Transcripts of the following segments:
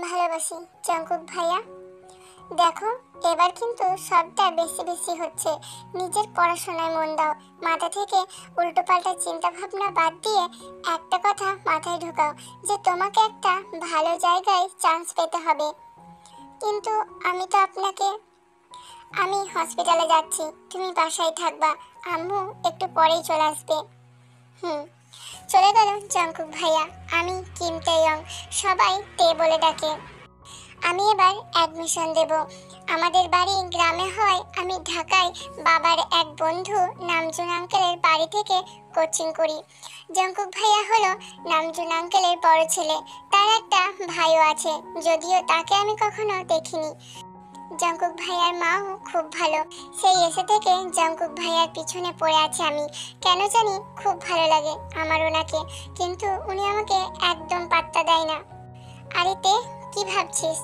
ভালোবাসি জঙ্কুক ভাইয়া। দেখো, এবার কিন্তু সবটা বেশি বেশি হচ্ছে। নিজের পড়াশোনায় মন দাও, মাথা থেকে উল্টোপাল্টা চিন্তা ভাবনা বাদ দিয়ে একটা কথা মাথায় ঢোকাও যে তোমাকে একটা ভালো জায়গায় চান্স পেতে হবে। কিন্তু আমি তো আপনাকে আমি হসপিটালে যাচ্ছি, তুমি বাসায় থাকবা, আম্মু একটু পরেই চলে আসবে। হুম। চলে গেল জঙ্কুক ভাইয়া। আমি কিম তেয়ং, সবাই তে বলে ডাকে। আমি এবার অ্যাডমিশন দেব। আমাদের বাড়ি গ্রামে হয়, আমি ঢাকায় বাবার এক বন্ধু নামজুন আঙ্কেলের বাড়ি থেকে কোচিং করি। জঙ্কুক ভাইয়া হলো নামজুন আঙ্কেলের বড় ছেলে। তার একটা ভাইও আছে, যদিও তাকে আমি কখনো দেখিনি। জঙ্কুক ভাইয়ার মাও খুব ভালো। সেই এসে থেকে জঙ্কুক ভাইয়ার পিছনে পড়ে আছে আমি। কেন জানি খুব ভালো লাগে আমার ওনাকে, কিন্তু উনি আমাকে একদম পাত্তা দেয় না। আরে তে, কি ভাবছিস?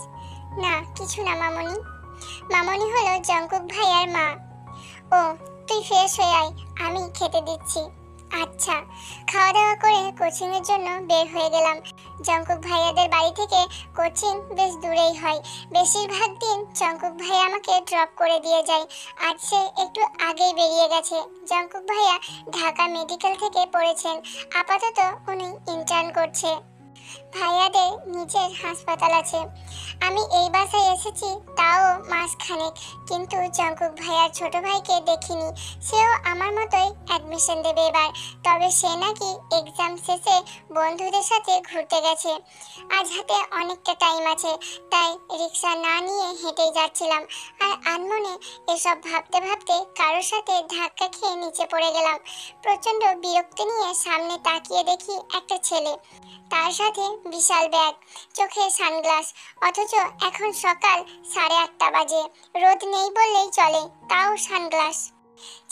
না কিছু না মামনি। মামনি হলো জঙ্কুক ভাইয়ার মা। ও, তুই ফ্রেশ হয়ে আয়, আমি খেতে দিচ্ছি। আচ্ছা। খাওয়া দাওয়া করে কোচিং এর জন্য বের হয়ে গেলাম। জঙ্কুক ভাইয়াদের বাড়ি থেকে কোচিং বেশ দূরেই হয়। বেশিরভাগ দিন জঙ্কুক ভাইয়া আমাকে ড্রপ করে দিয়ে যায়। আজ সে একটু আগেই বেরিয়ে গেছে। জঙ্কুক ভাইয়া ঢাকা মেডিকেল থেকে পড়েছেন। আপাতত উনি ইন্টার্ন করছে। ভাইয়াদের নিজের হাসপাতাল আছে। আমি এই বাসায় এসেছি তাও মাসখানেক, কিন্তু জঙ্কুক ভাইয়ার ছোট ভাইকে দেখিনি। সেও আমার মতোই অ্যাডমিশন দেবে এবার। তবে সে নাকি এক্সাম শেষে বন্ধুদের সাথে ঘুরতে গেছে। আজ হাতে অনেকটা টাইম আছে, তাই রিক্সা না নিয়ে হেঁটেই যাচ্ছিলাম। আর আনমনে এসব ভাবতে ভাবতে কারোর সাথে ধাক্কা খেয়ে নিচে পড়ে গেলাম। প্রচণ্ড বিরক্তি নিয়ে সামনে তাকিয়ে দেখি একটা ছেলে, তার সাথে বিশাল ব্যাগ, চোখে সানগ্লাস, অথচ এখন সকাল 8:30 বাজে। রোদ নেই বললেই চলে, তাও সানগ্লাস।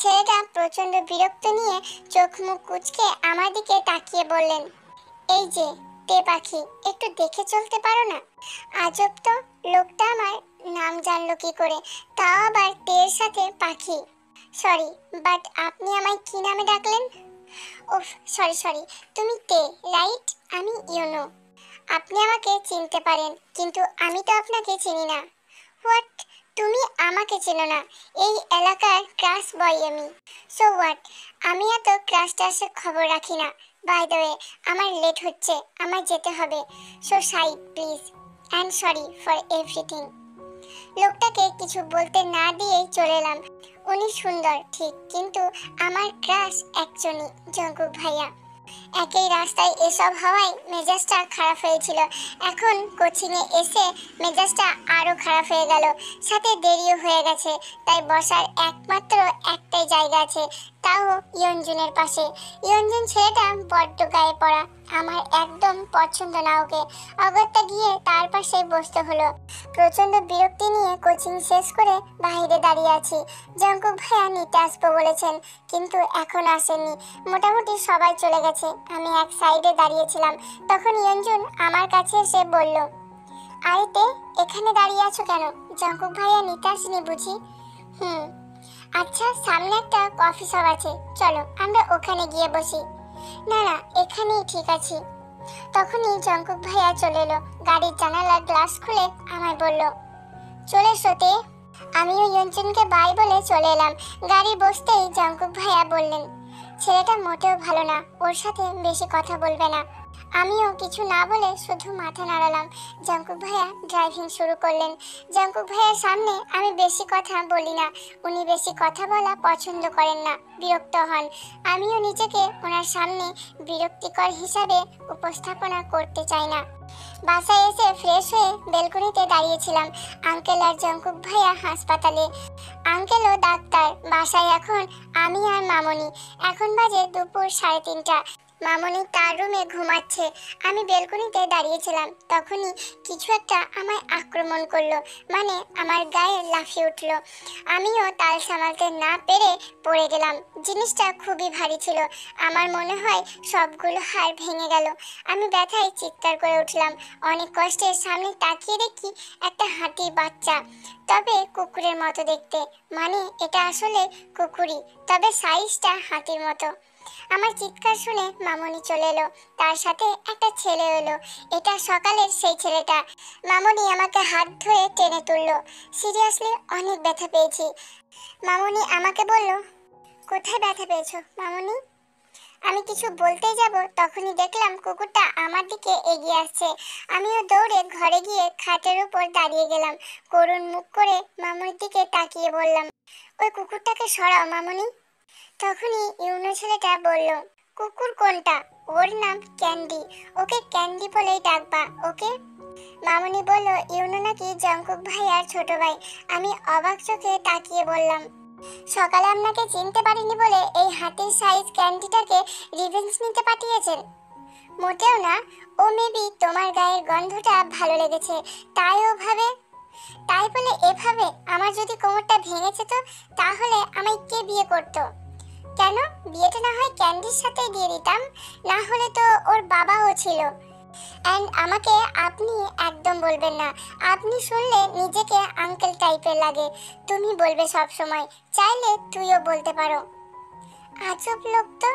ছেলেটা প্রচণ্ড বিরক্ত নিয়ে চোখ মুখ কুঁচকে আমার দিকে তাকিয়ে বললেন, এই যে তে পাখি, একটু দেখে চলতে পারো না? আজব তো, লোকটা আমার নাম জানলো কি করে, তাও আবার তের সাথে পাখি। সরি, বাট আপনি আমায় কি নামে ডাকলেন? ওফ, সরি সরি, তুমি তে রাইট? আমি ইউনো। আপনি আমাকে চিনতে পারেন, কিন্তু আমি তো আপনাকে চিনি না। হোয়াট? তুমি আমাকে চেনো না? এই এলাকার ক্রাশ বয় আমি। So what? আমি এত ক্রাশ ট্রাশের খবর রাখি না। বাই দ্য ওয়ে, আমার লেট হচ্ছে, আমার যেতে হবে। So side please, and sorry for everything. লোকটাকে কিছু বলতে না দিয়েই চলে এলাম। উনি সুন্দর ঠিক, কিন্তু আমার ক্রাশ একজনই, জঙ্কুক ভাইয়া। একই রাস্তায় এসব হওয়ায় মেজাজটা খারাপ হয়েছিল। এখন কোচিংয়ে এসে মেজাজটা আরও খারাপ হয়ে গেল। সাথে দেরিও হয়ে গেছে, তাই বসার একমাত্র একটাই জায়গা আছে, তাও ইয়ঞ্জুনের পাশে। ইয়ঞ্জুন ছেলেটা বড্ড গায়ে পড়া, আমার একদম পছন্দ না ওকে। অগত্যা গিয়ে তার পাশে বসতে হলো। প্রচণ্ড বিরক্তি নিয়ে কোচিং শেষ করে বাইরে দাঁড়িয়ে আছি। জঙ্কুক ভাইয়া নিতে আসবো বলেছেন, কিন্তু এখন আসেননি। মোটামুটি সবাই চলে গেছে। আমি এক সাইডে দাঁড়িয়েছিলাম, তখন ইয়ঞ্জুন আমার কাছে এসে বলল, আরে তে, এখানে দাঁড়িয়ে আছো কেন? জঙ্কুক ভাইয়া নিতে আসেনি বুঝি? হুম। আচ্ছা, সামনে একটা কফি শপ আছে, চলো আমরা ওখানে গিয়ে বসি। না না, এখানেই ঠিক আছে। তখনই জঙ্কুক ভাইয়া চলে এলো। গাড়ির জানালার গ্লাস খুলে আমায় বলল, চলে এসো তে। আমিও ইয়ঞ্জুনকে বাই বলে চলে এলাম। গাড়ি বসতেই জঙ্কুক ভাইয়া বললেন, ছেলেটা মোটেও ভালো না, ওর সাথে বেশি কথা বলবে না। আমিও কিছু না বলে শুধু মাথা নাড়ালাম। জঙ্কুক ভাইয়া ড্রাইভিং শুরু করলেন। জঙ্কুক ভাইয়ার সামনে আমি বেশি কথা বলি না। উনি বেশি কথা বলা পছন্দ করেন না, বিরক্ত হন। আমিও নিজেকে ওনার সামনে বিরক্তিকর হিসাবে উপস্থাপনা করতে চাই না। বাসায় এসে ফ্রেশ হয়ে বেলকনিতে দাঁড়িয়েছিলাম। আঙ্কেল আর জঙ্কুক ভাইয়া হাসপাতালে, আঙ্কেলও ডাক্তার। বাসায় এখন আমি আর মামনি। এখন বাজে দুপুর 3:30। মামনি তার রুমে ঘুমাচ্ছে। আমি বেলকনিতে দাঁড়িয়েছিলাম, তখনই কিছু একটা আমায় আক্রমণ করলো, মানে আমার গায়ে লাফিয়ে উঠলো। আমিও তাল সামালতে না পেরে পড়ে গেলাম। জিনিসটা খুবই ভারী ছিল, আমার মনে হয় সবগুলো হাড় ভেঙে গেল। আমি ব্যথায় চিৎকার করে উঠলাম। অনেক কষ্টে সামনে তাকিয়ে দেখি একটা হাতির বাচ্চা, তবে কুকুরের মতো দেখতে। মানে এটা আসলে কুকুরই, তবে সাইজটা হাতির মতো। আমার চিৎকার শুনে মামনি চলে এলো, তার সাথে একটা ছেলে এলো। এটা সকালের সেই ছেলেটা। মামনি আমাকে হাত ধরে টেনে তুললো। সিরিয়াসলি অনেক ব্যথা পেয়েছি। মামনি আমাকে বলল, কোথায় ব্যথা পেয়েছো মামনি? আমি কিছু বলতেই যাব তখনই দেখলাম কুকুরটা আমার দিকে এগিয়ে আসছে। আমিও দৌড়ে ঘরে গিয়ে খাটের উপর দাঁড়িয়ে গেলাম। করুণ মুখ করে মামুনির দিকে তাকিয়ে বললাম, ওই কুকুরটাকে সরাও মামুনি। তখনই ইউনো ছেলেটা বলল, কুকুর কোনটা? ওর নাম ক্যান্ডি, ওকে ক্যান্ডি বলেই ডাকবা ওকে। মামুনি বলল, ইউনো নাকি জঙ্কুক ভাইয়ার ছোট ভাই। আমি অবাক চোখে তাকিয়ে বললাম, সকালে আপনাকে চিনতে পারিনি বলে এই হাতির সাইজ ক্যান্ডিটাকে রিভেঞ্জ নিতে পাঠিয়েছেন? মোটেও না, ও মেবি তোমার গায়ের গন্ধটা ভালো লেগেছে তাই ও ভাবে। তাই বলে এভাবে? আমার যদি কোমরটা ভেঙেছে তো তাহলে আমায় কে বিয়ে করতো? কেন? বিয়েটা না হয় ক্যান্ডির সাথেই দিয়ে দিতাম, না হলে তো ওর বাবাও ছিল। অ্যান্ড আমাকে আপনি একদম বলবেন না। আপনি শুনলে নিজেকে আঙ্কেল টাইপের লাগে। তুমি বলবে সব সময়, চাইলে তুইও বলতে পারো। আজব লোক তো।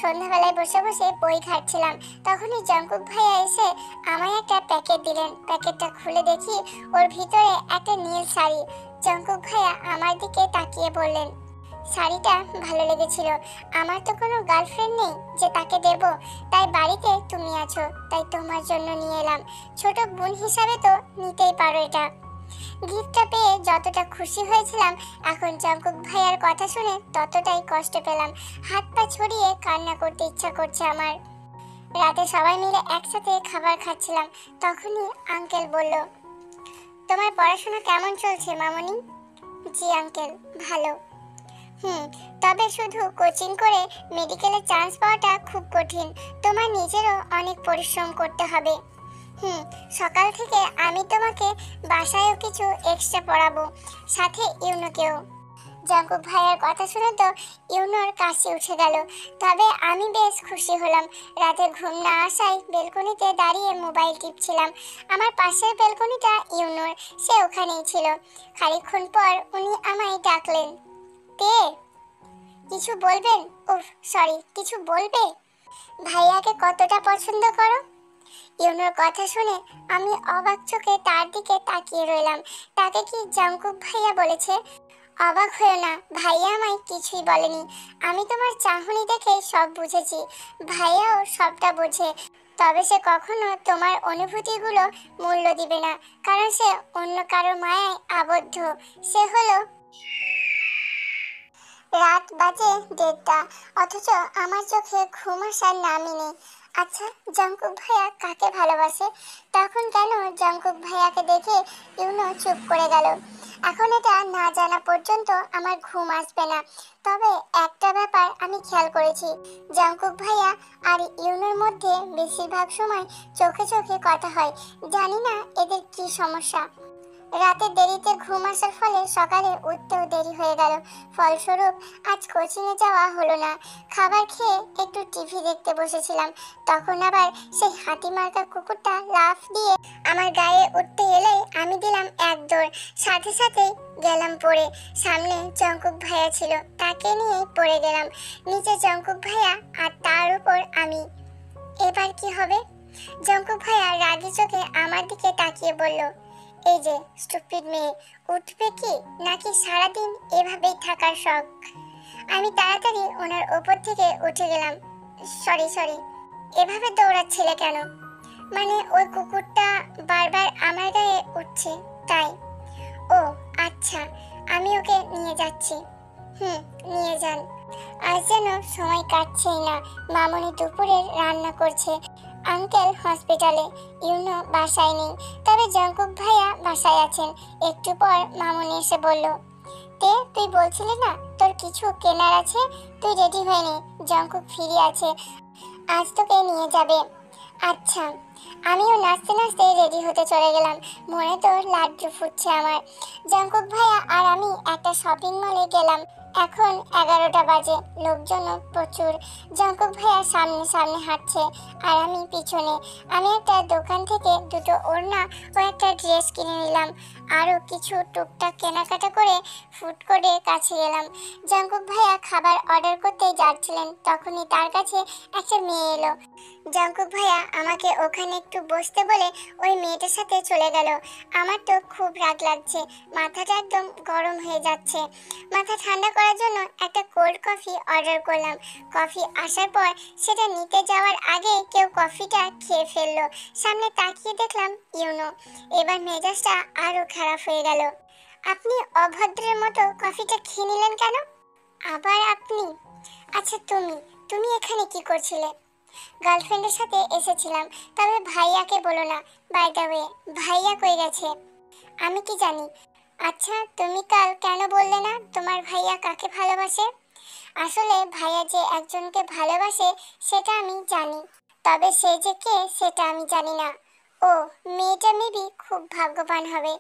সন্ধ্যাবেলায় বসে বসে বই ঘাটছিলাম, তখনই জঙ্কুক ভাইয়া এসে আমায় একটা প্যাকেট দিলেন। প্যাকেটটা খুলে দেখি ওর ভিতরে একটা নীল শাড়ি। জঙ্কুক ভাইয়া আমার দিকে তাকিয়ে বললেন, শাড়িটা ভালো লেগেছিল। আমার তো কোনো গার্লফ্রেন্ড নেই যে তাকে দেব, তাই বাড়িতে তুমি আছো তাই তোমার জন্য নিয়ে এলাম। ছোট বোন হিসাবে তো নিতেই পারো এটা। গিফটটা পেয়ে যতটা খুশি হয়েছিলাম, এখন জঙ্কুক ভাইয়ার কথা শুনে ততটাই কষ্ট পেলাম। হাত পা ছড়িয়ে কান্না করতে ইচ্ছা করছে আমার। রাতে সবাই মিলে একসাথে খাবার খাচ্ছিলাম, তখনই আঙ্কেল বলল, তোমার পড়াশোনা কেমন চলছে মামনি? জি আঙ্কেল, ভালো। তবে শুধু কোচিং করে মেডিকেলে চান্স পাওয়াটা খুব কঠিন। তোমার নিজেরও অনেক পরিশ্রম করতে হবে। সকাল থেকে আমি তোমাকে বাসায়ও কিছু এক্সট্রা পড়াবো, সাথে ইউনোকেও। জঙ্কুক ভাইয়ার কথা শুনে তো ইউনোর কাশি উঠে গেল। তবে আমি বেশ খুশি হলাম। রাতে ঘুম না আসায় বেলকনিতে দাঁড়িয়ে মোবাইল টিপছিলাম। আমার পাশের বেলকনিটা ইউনোর, সে ওখানেই ছিল। খানিকক্ষণ পর উনি আমায় ডাকলেন, কে? কিছু বলবেন? উফ সরি, কিছু বলবে? ভাইয়াকে কতটা পছন্দ করো? ইউনোর কথা শুনে আমি অবাক চোখে তার দিকে তাকিয়ে রইলাম। তাকে কি জঙ্কুক ভাইয়া বলেছে? অবাক হয়েও না, ভাইয়া আমায় কিছুই বলেনি। আমি তোমার চাহনি দেখে সব বুঝেছি। ভাইয়াও সবটা বোঝে। তবে সে কখনো তোমার অনুভূতিগুলো মূল্য দিবে না, কারণ সে অন্য কারো মায়ায় আবদ্ধ। সে হলো। রাত বাজে 1:30, অথচ আমার চোখে ঘুম আসার নামই নেই। আচ্ছা, জঙ্কুক ভাইয়া কাকে ভালোবাসে? তখন কেন জঙ্কুক ভাইয়াকে দেখে ইউনো চুপ করে গেল? এখন এটা না জানা পর্যন্ত আমার ঘুম আসবে না। তবে একটা ব্যাপার আমি খেয়াল করেছি, জঙ্কুক ভাইয়া আর ইউনোর মধ্যে বেশিরভাগ সময় চোখে চোখে কথা হয়। জানি না এদের কি সমস্যা। রাতে দেরিতে ঘুম আসার ফলে সকালে উঠতেও দেরি হয়ে গেল। ফলস্বরূপ আজ কোচিংয়ে যাওয়া হলো না। খাবার খেয়ে একটু টিভি দেখতে বসেছিলাম, তখন আবার সেই হাতিমার্কা কুকুরটা লাফ দিয়ে আমার গায়ে উঠতে এলেই আমি দিলাম এক দৌড়। সাথে সাথেই গেলাম পড়ে। সামনে জঙ্কুক ভাইয়া ছিল, তাকে নিয়ে পড়ে গেলাম। নিচে জঙ্কুক ভাইয়া আর তার উপর আমি। এবার কি হবে? জঙ্কুক ভাইয়া রাগী চোখে আমার দিকে তাকিয়ে বলল, এই যে স্টুপিড মেয়ে, উঠবে কি নাকি সারাদিন এভাবেই থাকার শখ? আমি তাড়াতাড়ি ওনার ওপর থেকে উঠে গেলাম। সরি, এভাবে দৌড়াচ্ছিলে কেন? মানে ওই কুকুরটা বারবার আমার গায়ে উঠছে তাই। ও আচ্ছা, আমি ওকে নিয়ে যাচ্ছি। নিয়ে যান। আজ যেন সময় কাটছেই না। মামনি দুপুরের রান্না করছে, আঙ্কেল হসপিটালে, ইউনো বাসায় নেই। তবে জঙ্কুক ভাইয়া বাসায় আছেন। একটু পর মামনি এসে বলল, তুই বলছিলি না তোর কিছু কেনার আছে? তুই রেডি হয়ে নে, জঙ্কুক ফিরে আছে, আজ তোকে নিয়ে যাবে। আচ্ছা। আমিও নাচতে নাচতে রেডি হতে চলে গেলাম। মনে তো লাড্ডু ফুটছে আমার। জঙ্কুক ভাইয়া আর আমি একটা শপিং মলে গেলাম। এখন 11টা বাজে, লোকজনও প্রচুর। জঙ্কুক ভাইয়া সামনে সামনে হাঁটছে আর আমি পিছনে। আমি একটা দোকান থেকে দুটো ওড়না ও একটা ড্রেস কিনে নিলাম, আরও কিছু টুকটাক কেনাকাটা করে ফুড কোর্টের কাছে গেলাম। জঙ্কুক ভাইয়া খাবার অর্ডার করতে যাচ্ছিলেন, তখনই তার কাছে একটা মেয়ে এলো। জঙ্কুক ভাইয়া আমাকে ওখানে একটু বসতে বলে ওই মেয়েটার সাথে চলে গেল। আমার তো খুব রাগ লাগছে, মাথাটা একদম গরম হয়ে যাচ্ছে। মাথা ঠান্ডা করার জন্য একটা কোল্ড কফি অর্ডার করলাম। কফি আসার পর সেটা নিতে যাওয়ার আগে কেউ কফিটা খেয়ে ফেললো। সামনে তাকিয়ে দেখলাম ইউনো। এবার মেজাজটা আরো খারাপ হয়ে গেল। আপনি অভদ্রের মতো কফিটা খেয়ে নিলেন কেন? আবার আপনি? আচ্ছা তুমি এখানে কি করছিলে? গার্লফ্রেন্ডের সাথে এসেছিলাম, তবে ভাইয়াকে বলো না। বাই দ্য ওয়ে, ভাইয়া কই গেছে? আমি কি জানি। আচ্ছা, তুমি কাল কেন বললে না তোমার ভাইয়া কাকে ভালোবাসে? আসলে ভাইয়া যে একজনকে ভালোবাসে সেটা আমি জানি, তবে সে যে কে সেটা আমি জানি না। ও, মেয়েটা মেবি খুব ভাগ্যবান হবে।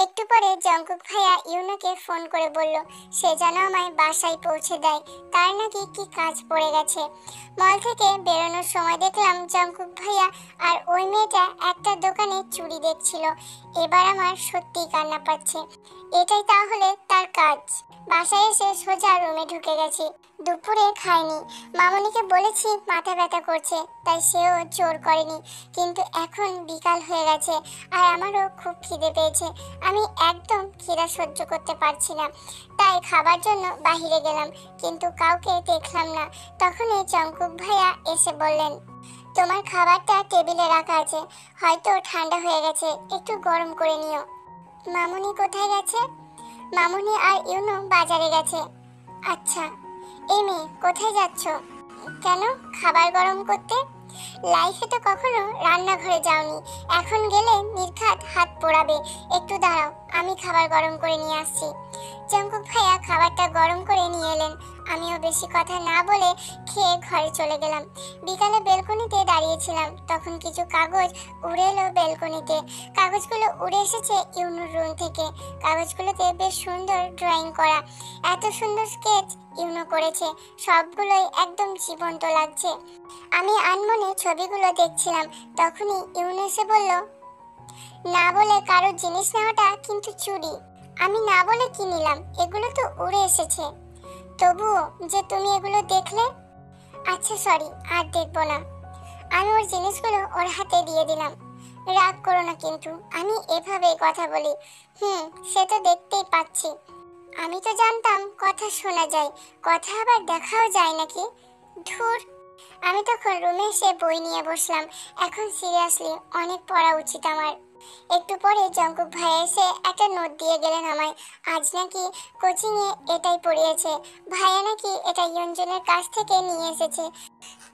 একটু পরে জঙ্কুক ভাইয়া ইউনোকে ফোন করে বলল সে যেন আমায় বাসায় পৌঁছে দেয়, তার নাকি কি কাজ পড়ে গেছে। মল থেকে বেরোনোর সময় দেখলাম জঙ্কুক ভাইয়া আর ওই মেয়েটা একটা দোকানে চুড়ি দেখছিল। এবার আমার সত্যিই কান্না পাচ্ছে। এটাই তাহলে তার কাজ। বাসায় এসে সোজা রুমে ঢুকে গেছি। দুপুরে খাইনি, মামনিকে বলেছি মাথা ব্যথা করছে, তাই সেও জোর করেনি। কিন্তু এখন বিকাল হয়ে গেছে আর আমারও খুব খিদে পেয়েছে। আমি একদম খিদা সহ্য করতে পারছি না, তাই খাবার জন্য বাইরে গেলাম, কিন্তু কাউকে দেখলাম না। তখনই জঙ্কুক ভাইয়া এসে বললেন তোমার খাবারটা টেবিলে রাখা আছে, হয়তো ঠান্ডা হয়ে গেছে, একটু গরম করে নিও। মামনি কোথায় গেছে? মামনি আর ইউনো বাজারে গেছে। আচ্ছা, এই মেয়ে কোথায় যাচ্ছ? কেন, খাবার গরম করতে? লাইফে তো কখনো রান্নাঘরে যাওনি, এখন গেলে নির্ঘাত হাত পোড়াবে। একটু দাঁড়াও, আমি খাবার গরম করে নিয়ে আসছি। জঙ্কুক ভাইয়া খাবারটা গরম করে নিয়ে এলেন। আমিও বেশি কথা না বলে খেয়ে ঘরে চলে গেলাম। বিকালে বেলকনিতে দাঁড়িয়েছিলাম, তখন কিছু কাগজ উড়ে এলো বেলকনিতে। কাগজগুলো উড়ে এসেছে ইউনোর রুম থেকে। কাগজগুলোতে বেশ সুন্দর ড্রয়িং করা, এত সুন্দর স্কেচ ইউনো করেছে, সবগুলোই একদম জীবন্ত লাগছে। আমি আনমনে ছবিগুলো দেখছিলাম, তখনই ইউনো এসে বলল না বলে কারোর জিনিস নেওয়াটা কিন্তু চুরি। আমি না বলে কি নিলাম, এগুলো তো উড়ে এসেছে। তবুও যে তুমি এগুলো দেখলে। আচ্ছা সরি, আর দেখবো না। আমি ওর জিনিসগুলো ওর হাতে দিয়ে দিলাম। রাগ করো না কিন্তু, আমি এভাবেই কথা বলি। সে তো দেখতেই পাচ্ছি। আমি তো জানতাম কথা শোনা যায়, কথা আবার দেখাও যায় নাকি। ধুর। আমি তখন রুমে এসে বই নিয়ে বসলাম। এখন সিরিয়াসলি অনেক পড়া উচিত আমার। একটু পরে জঙ্কুক ভাইয়া এসে একটা নোট দিয়ে গেলেন আমায়। আজ নাকি কোচিংয়ে এটাই পড়িয়েছে, ভাইয়া নাকি এটা ইয়ঞ্জনের কাছ থেকে নিয়ে এসেছে।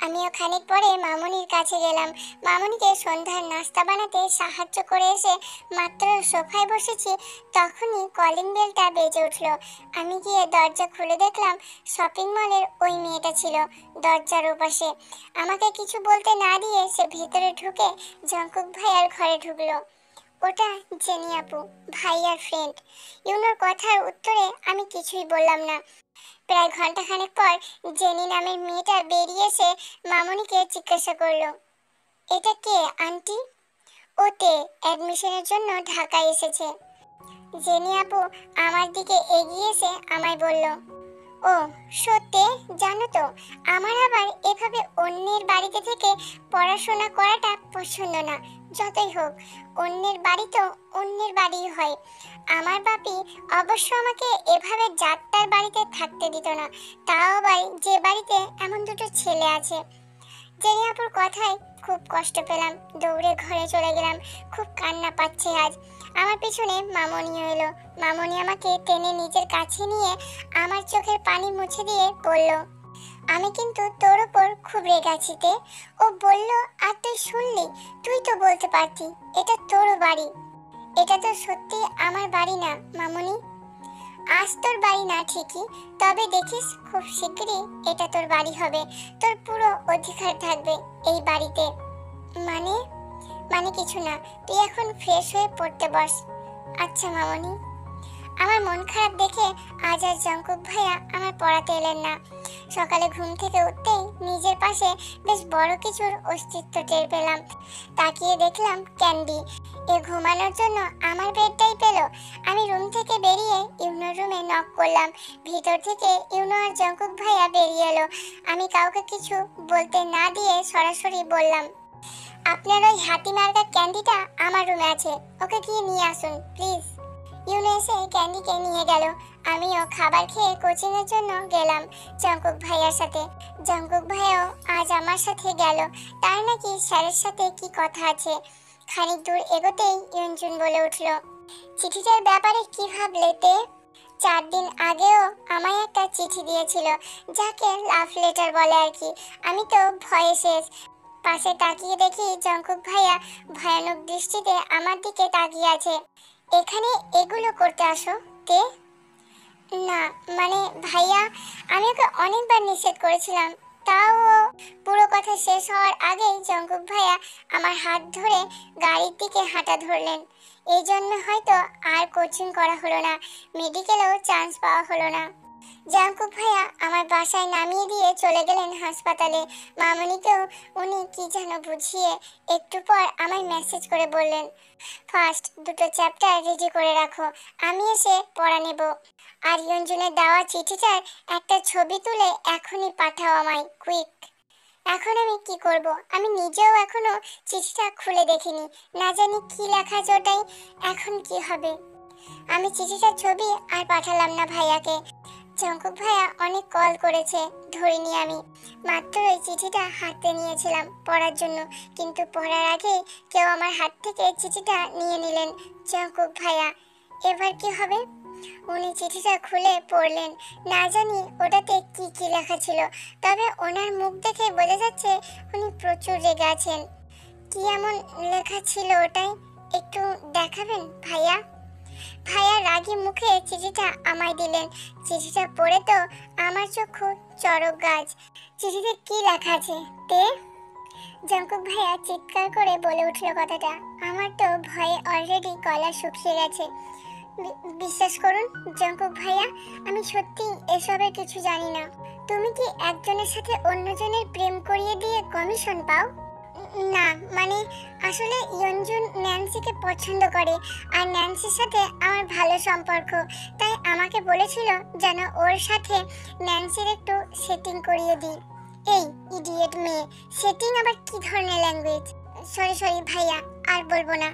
আমিও খানিক পরে মামনির কাছে গেলাম। মামনিকে সন্ধ্যার নাস্তা বানাতে সাহায্য করে এসে মাত্র সোফায় বসেছি, তখনই কলিং বেলটা বেজে উঠল। আমি গিয়ে দরজা খুলে দেখলাম শপিং মলের ওই মেয়েটা ছিল দরজার ওপাশে। আমাকে কিছু বলতে না দিয়ে সে ভিতরে ঢুকে জঙ্কুক ভাইয়ার ঘরে ঢুকলো। ওটা জেনি আপু, ভাইয়ার ফ্রেন্ড। ইউনোর কথার উত্তরে আমি কিছুই বললাম না। প্রায় ঘন্টাখানেক পর জেনি নামের মেয়েটা বেরিয়ে এসে মামনিকে জিজ্ঞাসা করলো এটা কে আন্টি? ওতে অ্যাডমিশনের জন্য ঢাকায় এসেছে। জেনি আপু আমার দিকে এগিয়ে এসে আমায় বলল ও সত্যি, জানো তো আমার আবার এভাবে অন্যের বাড়িতে থেকে পড়াশোনা করাটা পছন্দ না। যতই হোক অন্যের বাড়ি তো অন্যের বাড়িই হয়। আমার বাপি অবশ্য আমাকে এভাবে যাত্রার বাড়িতে থাকতে দিত না, তাও আবার যে বাড়িতে এমন দুটো ছেলে আছে। জেনি আপুর কথায় খুব কষ্ট পেলাম, দৌড়ে ঘরে চলে গেলাম। খুব কান্না পাচ্ছে আজ। আমার পিছনে মামনিও এলো। মামনি আমাকে টেনে নিজের কাছে নিয়ে আমার চোখের পানি মুছে দিয়ে বলল আমি কিন্তু তোর ওপর খুব রেগেছি তে। ও বলল আর তুই শুনলি? তুই তো বলতে পারতি এটা তোর বাড়ি। এটা তো সত্যি আমার বাড়ি না মামনি। আজ তোর বাড়ি না ঠিকই, তবে দেখিস খুব শিগগিরই এটা তোর বাড়ি হবে। তোর পুরো অধিকার থাকবে এই বাড়িতে। মানে মানে কিছু না, তুই এখন ফ্রেশ হয়ে পড়তে বস। আচ্ছা মামনি। আমার মন খারাপ দেখে আজ আর জঙ্কুক ভাইয়া আমার পড়াতে এলেন না। সকালে ঘুম থেকে উঠতেই নিজের পাশে বেশ বড় কিছুর অস্তিত্ব টের পেলাম। তাকিয়ে দেখলাম ক্যান্ডি। এ ঘুমানোর জন্য আমার বেডটাই পেল। আমি রুম থেকে বেরিয়ে ইউনোর রুমে নক করলাম। ভিতর থেকে ইউনো আর জঙ্কুক ভাইয়া বেরিয়ে এলো। আমি কাউকে কিছু বলতে না দিয়ে সরাসরি বললাম, আপনার ওই হাতি মার্কা ক্যান্ডিটা আমার রুমে আছে, ওকে গিয়ে নিয়ে আসুন প্লিজ। ইউনো এসে ক্যান্ডিকে নিয়ে গেল। আমিও খাবার খেয়ে কোচিং এর জন্য গেলাম জঙ্কুক ভাইয়ার সাথে। জঙ্কুক ভাইয়াও আজ আমার সাথে গেল। তার নাকি স্যারের সাথে কি কথা আছে। খানিক দূর এগোতেই ইয়ঞ্জুন বলে উঠল, চিঠিটার ব্যাপারে কি ভাবলে তে? 4 দিন আগেও আমায় একটা চিঠি দিয়েছিল, যাকে লাভ লেটার বলে আর কি। আমি তো ভয়ে শেষ। পাশে তাকিয়ে দেখি জঙ্কুক ভাইয়া ভয়ানক দৃষ্টিতে আমার দিকে তাকিয়ে আছে। এখানে এগুলো করতে আসো তে? না মানে ভাইয়া, আমি ওকে অনেকবার নিষেধ করেছিলাম, তাও পুরো কথা শেষ হওয়ার আগেই জঙ্কুক ভাইয়া আমার হাত ধরে গাড়ির দিকে হাঁটা ধরলেন। এই জন্য হয়তো আর কোচিং করা হলো না, মেডিকেলেও চান্স পাওয়া হলো না। জঙ্কুক ভাইয়া আমার বাসায় নামিয়ে দিয়ে চলে গেলেন হাসপাতালে। মামনিকেও উনি কি যেন বুঝিয়ে একটু পর আমায় মেসেজ করে বললেন, ফার্স্ট 2টো চ্যাপ্টার রেডি করে রাখো, আমি এসে পড়া নেব। আর ইয়ঞ্জুনের দেওয়া চিঠিটার একটা ছবি তুলে এখনই পাঠাও আমায়, কুইক। এখন আমি কি করব? আমি নিজেও এখনো চিঠিটা খুলে দেখিনি, না জানি কি লেখা আছে ওটাই। এখন কি হবে? আমি চিঠিটার ছবি আর পাঠালাম না ভাইয়াকে। জঙ্কুক ভাইয়া অনেক কল করেছে, ধরিনি আমি। মাত্র ওই চিঠিটা হাতে নিয়েছিলাম পড়ার জন্য, কিন্তু পড়ার আগে কেউ আমার হাত থেকে চিঠিটা নিয়ে নিলেন। জঙ্কুক ভাইয়া, এবার কি হবে? উনি চিঠিটা খুলে পড়লেন। না জানি ওটাতে কি কি লেখা ছিল, তবে ওনার মুখ দেখে বোঝা যাচ্ছে উনি প্রচুর রেগে আছেন। কি এমন লেখা ছিল ওটাই একটু দেখাবেন ভাইয়া? ভাইয়া রাগী মুখে চিঠিটা আমায় দিলেন। চিঠিটা পড়ে তো আমার চক্ষু চড়ক গাছ। চিঠিতে কি লেখা আছে তে? জঙ্কুক ভাইয়া চিৎকার করে বলে উঠল কথাটা। আমার তো ভয়ে অলরেডি গলা শুকিয়ে গেছে। বিশ্বাস করুন জঙ্কুক ভাইয়া, আমি সত্যি এসবের কিছু জানি না। তুমি কি একজনের সাথে অন্যজনের প্রেম করিয়ে দিয়ে কমিশন পাও? না মানে আসলে ইয়ঞ্জুন ন্যান্সিকে পছন্দ করে, আর ন্যান্সির সাথে আমার ভালো সম্পর্ক, তাই আমাকে বলেছিল যেন ওর সাথে ন্যান্সির একটু সেটিং করিয়ে দিই। এই ইডিয়েট মেয়ে, সেটিং আবার কি ধরনের ল্যাঙ্গুয়েজ? সরি ভাইয়া, আর বলবো না।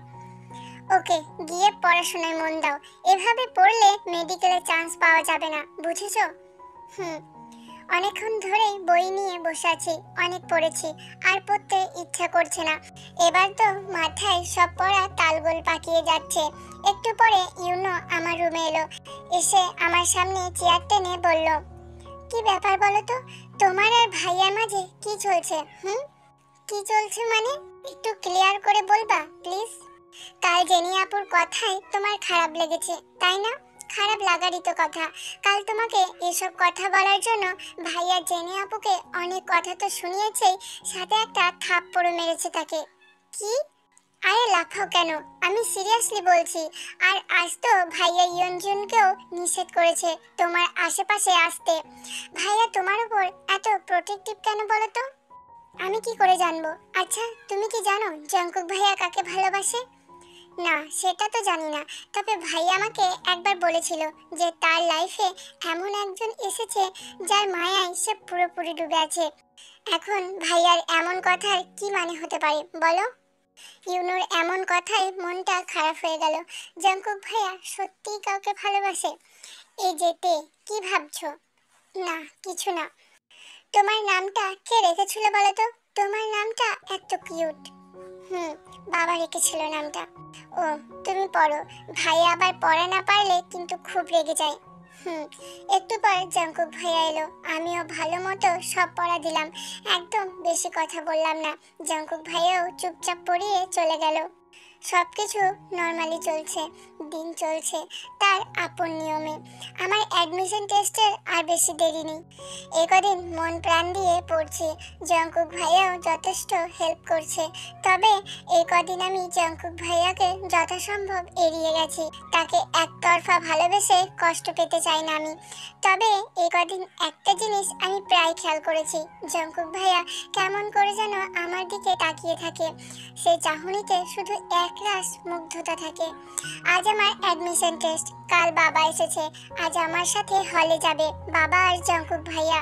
ওকে, গিয়ে পড়াশোনায় মন দাও। এভাবে পড়লে মেডিকেলে চান্স পাওয়া যাবে না, বুঝেছো? অনেকক্ষণ ধরেই বই নিয়ে বসে আছি, অনেক পড়েছি, আর পড়তে ইচ্ছা করছে না। এবার তো মাথায় সব পড়া তালগোল পাকিয়ে যাচ্ছে। একটু পরে ইউনো আমার রুমে এলো। এসে আমার সামনে চেয়ার টেনে বলল, কি ব্যাপার বলো তো? তোমার আর ভাইয়ার মাঝে কি চলছে? কি চলছে মানে একটু ক্লিয়ার করে বলবা প্লিজ? কাল জেনি আপুর কথায় তোমার খারাপ লেগেছে, তাই না? খারাপ লাগারই তো কথা। কাল তোমাকে এসব কথা বলার জন্য ভাইয়া জেনি আপুকে অনেক কথা তো শুনিয়েছেই, সাথে একটা থাপ্পড়ও মেরেছে তাকে। কি? আরে লাফাও কেন? আমি সিরিয়াসলি বলছি। আর আজ তো ভাইয়া ইয়ঞ্জুনকেও নিষেধ করেছে তোমার আশেপাশে আসতে। ভাইয়া তোমার উপর এত প্রোটেক্টিভ কেন বলো তো? আমি কি করে জানবো? আচ্ছা তুমি কি জানো জঙ্কুক ভাইয়া কাকে ভালোবাসে? না সেটা তো জানি না, তবে ভাই আমাকে একবার বলেছিল যে তার লাইফে এমন একজন এসেছে যার মায়ায় সে পুরোপুরি ডুবে আছে। এখন ভাইয়ার এমন কথার কি মানে হতে পারে বলো? ইউনোর এমন কথায় মনটা খারাপ হয়ে গেল। জঙ্কুক ভাইয়া সত্যিই কাউকে ভালোবাসে? এই যেতে কি ভাবছো? না কিছু না। তোমার নামটা কে রেখেছিল বলো তো? তোমার নামটা এত কিউট। বাবা রেখেছিল নামটা। ও তুমি পড়ো। ভাইয়া আবার পড়া না পারলে কিন্তু খুব রেগে যায়। একটু পর জঙ্কুক ভাইয়া এলো। আমিও ভালো মতো সব পড়া দিলাম, একদম বেশি কথা বললাম না। জঙ্কুক ভাইয়াও চুপচাপ পড়িয়ে চলে গেল। সবকিছু নর্মালি চলছে। দিন চলছে তার আপন নিয়মে। আমার অ্যাডমিশন টেস্টের আর বেশি দেরি নেই। এই কদিন মন প্রাণ দিয়ে পড়ছি, জঙ্কুক ভাইয়াও যথেষ্ট হেল্প করছে। তবে এই কদিন আমি জঙ্কুক ভাইয়াকে যথাসম্ভব এড়িয়ে গেছি। তাকে একতরফা ভালোবেসে কষ্ট পেতে চাই না আমি। তবে এই কদিন একটা জিনিস আমি প্রায় খেয়াল করেছি, জঙ্কুক ভাইয়া কেমন করে যেন আমার দিকে তাকিয়ে থাকে। সেই চাহনিতে শুধু একরাশ মুগ্ধতা থাকে। আজ আমার অ্যাডমিশন টেস্ট, কাল বাবা এসেছে। আজ আমার সাথে হলে যাবে বাবা আর জঙ্কুক ভাইয়া।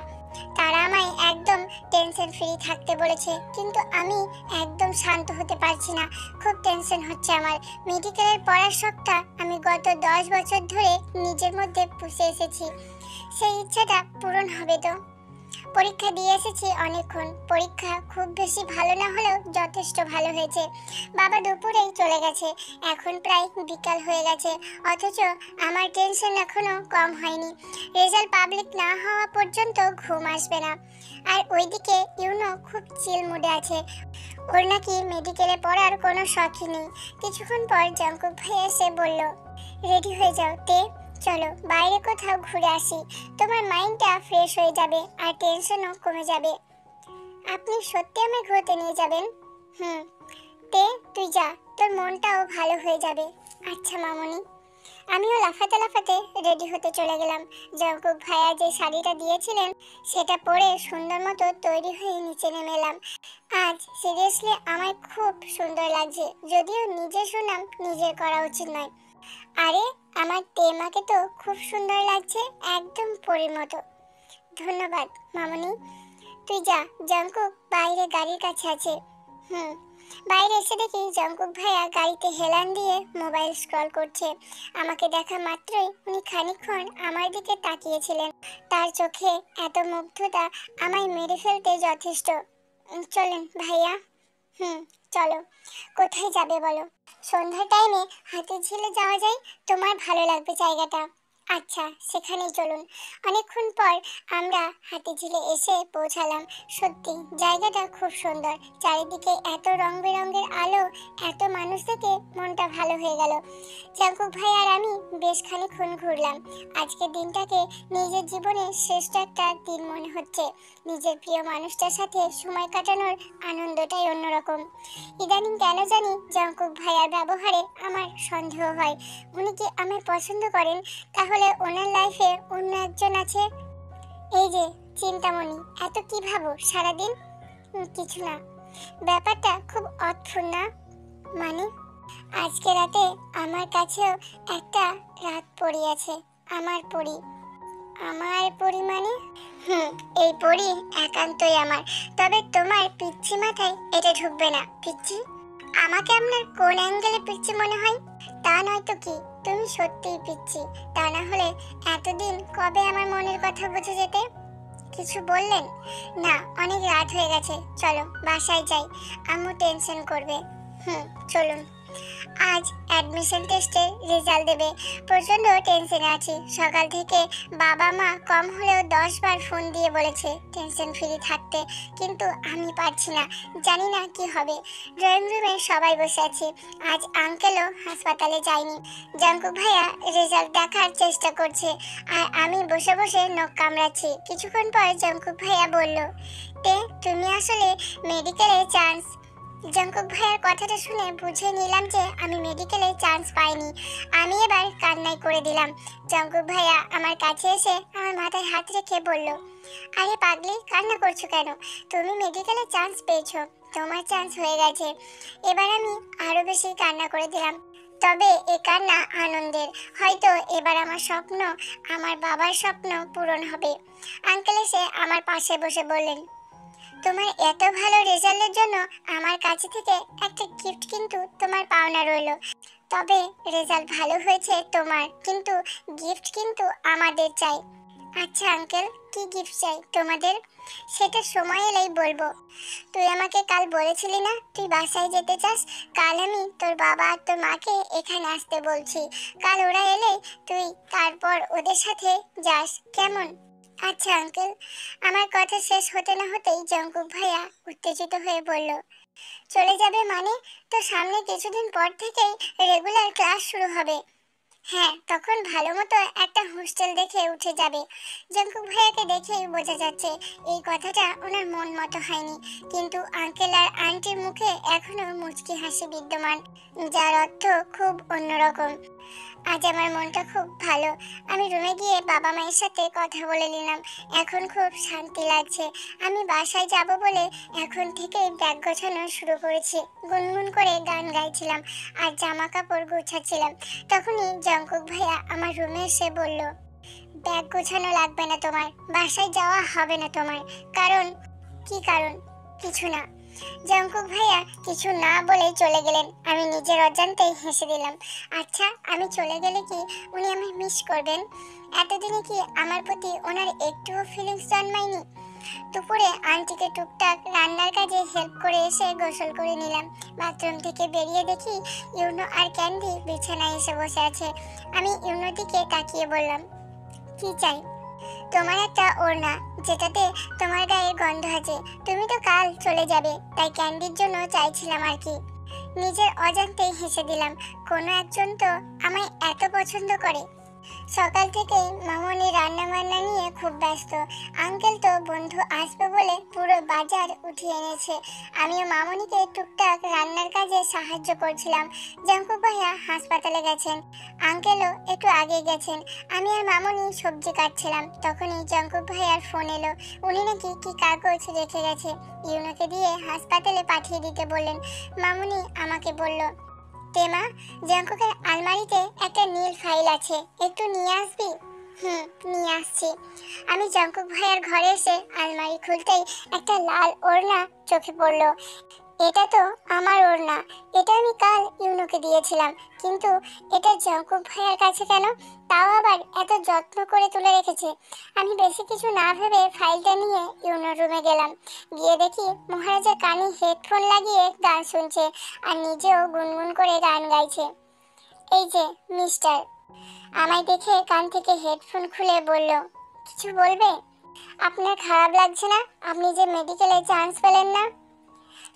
তারা আমায় একদম টেনশন ফ্রি থাকতে বলেছে, কিন্তু আমি একদম শান্ত হতে পারছি না। খুব টেনশন হচ্ছে আমার। মেডিকেলের পড়ার শখটা আমি গত 10 বছর ধরে নিজের মধ্যে পুষে এসেছি। সেই ইচ্ছাটা পূরণ হবে তো। পরীক্ষা দিয়ে এসেছি অনেকক্ষণ। পরীক্ষা খুব বেশি ভালো না হলেও যথেষ্ট ভালো হয়েছে। বাবা দুপুরেই চলে গেছে, এখন প্রায় বিকাল হয়ে গেছে, অথচ আমার টেনশন এখনো কম হয়নি। রেজাল্ট পাবলিক না হওয়া পর্যন্ত ঘুম আসবে না। আর ওইদিকে ইউনো খুব চিল মুডে আছে। ওর নাকি মেডিকেলে পড়ার কোনো শখই নেই। কিছুক্ষণ পর জঙ্কুক ভাই এসে বলল, রেডি হয়ে যাও তে, চলো বাইরে কোথাও ঘুরে আসি। তোমার মাইন্ডটা ফ্রেশ হয়ে যাবে আর টেনশনও কমে যাবে। আপনি সত্যি আমায় ঘুরতে নিয়ে যাবেন? তে তুই যা, তোর মনটাও ভালো হয়ে যাবে। আচ্ছা মামনি। আমিও লাফাতে লাফাতে রেডি হতে চলে গেলাম। জঙ্কুক ভাইয়া যে শাড়িটা দিয়েছিলেন সেটা পরে সুন্দর মতো তৈরি হয়ে নিচে নেমে এলাম। আজ সিরিয়াসলি আমার খুব সুন্দর লাগছে, যদিও নিজের সুনাম নিজের করা উচিত নয়। আরে আমার তেমাকে তো খুব সুন্দর লাগছে, একদম পরীর মতো। ধন্যবাদ মামনি। তুই যা, জঙ্কুক বাইরে গাড়ির কাছে আছে। বাইরে এসে দেখি জঙ্কুক ভাইয়া গাড়িতে হেলান দিয়ে মোবাইল স্ক্রল করছে। আমাকে দেখা মাত্রই উনি খানিকক্ষণ আমার দিকে তাকিয়েছিলেন। তার চোখে এত মুগ্ধতা আমায় মেরে ফেলতে যথেষ্ট। চলেন ভাইয়া। চলো। কোথায় যাবে বলো? সন্ধ্যার টাইমে হাতিঝিলে যাওয়া যায়, তোমার ভালো লাগবে জায়গাটা। আচ্ছা সেখানেই চলুন। অনেকক্ষণ পর আমরা হাতিঝিলে এসে পৌঁছালাম। সত্যি জায়গাটা খুব সুন্দর, চারিদিকে এত রং বেরঙের আলো, এত মানুষ দেখে মনটা ভালো হয়ে গেল। জঙ্কুক ভাই আর আমি বেশ খানিকক্ষণ ঘুরলাম। আজকের দিনটাকে নিজের জীবনের শ্রেষ্ঠ একটা দিন মনে হচ্ছে। নিজের প্রিয় মানুষটার সাথে সময় কাটানোর আনন্দটাই অন্যরকম। ইদানিং কেন জানি জঙ্কুক ভাইয়ার ব্যবহারে আমার সন্দেহ হয়। উনি কি আমায় পছন্দ করেন? তাহলে ওনার লাইফে অন্য একজন আছে। এই যে চিন্তামণি, এত কি ভাবো সারাদিন? কিছু না। ব্যাপারটা খুব অদ্ভুত না? মানে আজকে রাতে আমার কাছেও একটা রাত পড়ি আছে। আমার পড়ি। আমার পরি মানে? এই পরি একান্তই আমার। তবে তোমার পিচ্ছি মাথায় এটা ঢুকবে না। পিচ্ছি? আমাকে আপনার কোন অ্যাঙ্গেলে পিচ্ছি মনে হয়? তা নয় তো কি, তুমি সত্যিই পিচ্ছি। তা না হলে এতদিন কবে আমার মনের কথা বুঝে যেতে? কিছু বললেন? না, অনেক রাত হয়ে গেছে, চলো বাসায় যাই, আম্মু টেনশন করবে। চলুন। আজ অ্যাডমিশন টেস্টের রেজাল্ট দেবে, প্রচন্ড টেনশনে আছি। সকাল থেকে বাবা মা কম হলেও 10 বার ফোন দিয়ে বলেছে টেনশন ফ্রি থাকতে, কিন্তু আমি পারছি না, জানি না কি হবে। ড্রয়িং রুমে সবাই বসে আছি। আজ আঙ্কেলও হাসপাতালে যায়নি। জঙ্কুক ভাইয়া রেজাল্ট দেখার চেষ্টা করছে আর আমি বসে বসে নখ কামড়াচ্ছি। কিছুক্ষণ পর জঙ্কুক ভাইয়া বলল, তে তুমি আসলে মেডিকেলে চান্স। জঙ্কুক ভাইয়ের কথাটা শুনে বুঝে নিলাম যে আমি মেডিকেলে চান্স পাইনি। আমি এবার কান্নাই করে দিলাম। জঙ্কুক ভাইয়া আমার কাছে এসে আমার মাথায় হাত রেখে বলল, আরে পাগলি, কান্না করছো কেন? তুমি মেডিকেলে চান্স পেয়েছো, তোমার চান্স হয়ে গেছে। এবার আমি আরো বেশি কান্না করে দিলাম। তবে এ কান্না আনন্দের। হয়তো এবার আমার স্বপ্ন, আমার বাবার স্বপ্ন পূরণ হবে। আঙ্কেল এসে আমার পাশে বসে বললেন, তোমার এত ভালো রেজাল্টের জন্য আমার কাছে থেকে একটা গিফট কিন্তু তোমার পাওনা রইল। তবে রেজাল্ট ভালো হয়েছে তোমার, কিন্তু গিফট কিন্তু আমাদের চাই। আচ্ছা আঙ্কেল, কি গিফট চাই তোমাদের? সেটা সময় এলেই বলবো। তুই আমাকে কাল বলেছিলি না তুই বাসায় যেতে চাস? কাল আমি তোর বাবা আর তোর মাকে এখানে আসতে বলছি। কাল ওরা এলে তুই তারপর ওদের সাথে যাস, কেমন? আচ্ছা আঙ্কেল। আমার কথা শেষ হতে না হতেই জঙ্কুক ভাইয়া উত্তেজিত হয়ে বলল, চলে যাবে মানে? তো সামনে কিছুদিন পর থেকেই রেগুলার ক্লাস শুরু হবে। হ্যাঁ, তখন ভালো মতো একটা হোস্টেল দেখে উঠে যাবে। জঙ্কুক ভাইয়াকে দেখেই বোঝা যাচ্ছে এই কথাটা ওনার মন মতো হয়নি, কিন্তু আঙ্কেল আর আন্টির মুখে এখনো মুচকি হাসি বিদ্যমান, যার অর্থ খুব অন্যরকম। আজ আমার মনটা খুব ভালো। আমি রুমে গিয়ে বাবা মায়ের সাথে কথা বলে নিলাম। এখন খুব শান্তি লাগছে। আমি বাসায় যাব বলে এখন থেকে ব্যাগ গোছানো শুরু করেছি। গুনগুন করে গান গাইছিলাম আর জামা কাপড় গুছাচ্ছিলাম। তখনই জঙ্কুক ভাইয়া আমার রুমে এসে বলল, ব্যাগ গোছানো লাগবে না তোমার, বাসায় যাওয়া হবে না তোমার। কারণ? কি কারণ? কিছু না। জঙ্কুক ভাইয়া কিছু না বলে চলে গেলেন। আমি নিজের অজান্তেই হেসে দিলাম। আচ্ছা, আমি চলে গেলে কি উনি আমায় মিস করবেন? এতদিনে কি আমার প্রতি ওনার একটুও ফিলিংস জন্মায়নি? দুপুরে আন্টিকে টুকটাক রান্নার কাজে হেল্প করে এসে গোসল করে নিলাম। বাথরুম থেকে বেরিয়ে দেখি ইউনো আর ক্যান্ডি বিছানায় এসে বসে আছে। আমি ইউনোর দিকে তাকিয়ে বললাম, কি চাই? তোমার একটা ওড়না, যেটাতে তোমার গায়ে গন্ধ আছে। তুমি তো কাল চলে যাবে, তাই ক্যান্ডির জন্য চাইছিলাম আর কি। নিজের অজান্তেই হেসে দিলাম। কোনো একজন তো আমায় এত পছন্দ করে। সকাল থেকে মামনি রান্না বান্না নিয়ে খুব ব্যস্ত। আঙ্কেল তো বন্ধু আসবে বলে পুরো বাজার উঠিয়ে এনেছে। আমিও মামনিকে টুকটাক রান্নার কাজে সাহায্য করছিলাম। জঙ্কুক ভাইয়া হাসপাতালে গেছেন, আঙ্কেলও একটু আগে গেছেন। আমি আর মামনি সবজি কাটছিলাম, তখনই জঙ্কুক ভাইয়ার ফোন এলো। উনি নাকি কি কাগজ রেখে গেছে, ইউনোকে দিয়ে হাসপাতালে পাঠিয়ে দিতে বললেন। মামনি আমাকে বলল, তেমা, জঙ্কুকের আলমারিতে একটা নীল ফাইল আছে, একটু নিয়ে আসবি? নিয়ে আসছি। আমি জঙ্কুক ভাইয়ার ঘরে এসে আলমারি খুলতেই একটা লাল ওড়না চোখে পড়লো। এটা তো আমার ওড়না, এটা আমি কাল ইউনোকে দিয়েছিলাম, কিন্তু এটা জঙ্কুক ভাইয়ার কাছে কেন? তাও আবার এত যত্ন করে তুলে রেখেছে। আমি বেশি কিছু না ভেবে ফাইলটা নিয়ে ইউনোর রুমে গেলাম। গিয়ে দেখি মহারাজা কানে হেডফোন লাগিয়ে গান শুনছে আর নিজেও গুনগুন করে গান গাইছে। এই যে মিস্টার আমায় দেখে কান থেকে হেডফোন খুলে বলল, কিছু বলবে? আপনার খারাপ লাগছে না আপনি যে মেডিকেলে চান্স পেলেন না?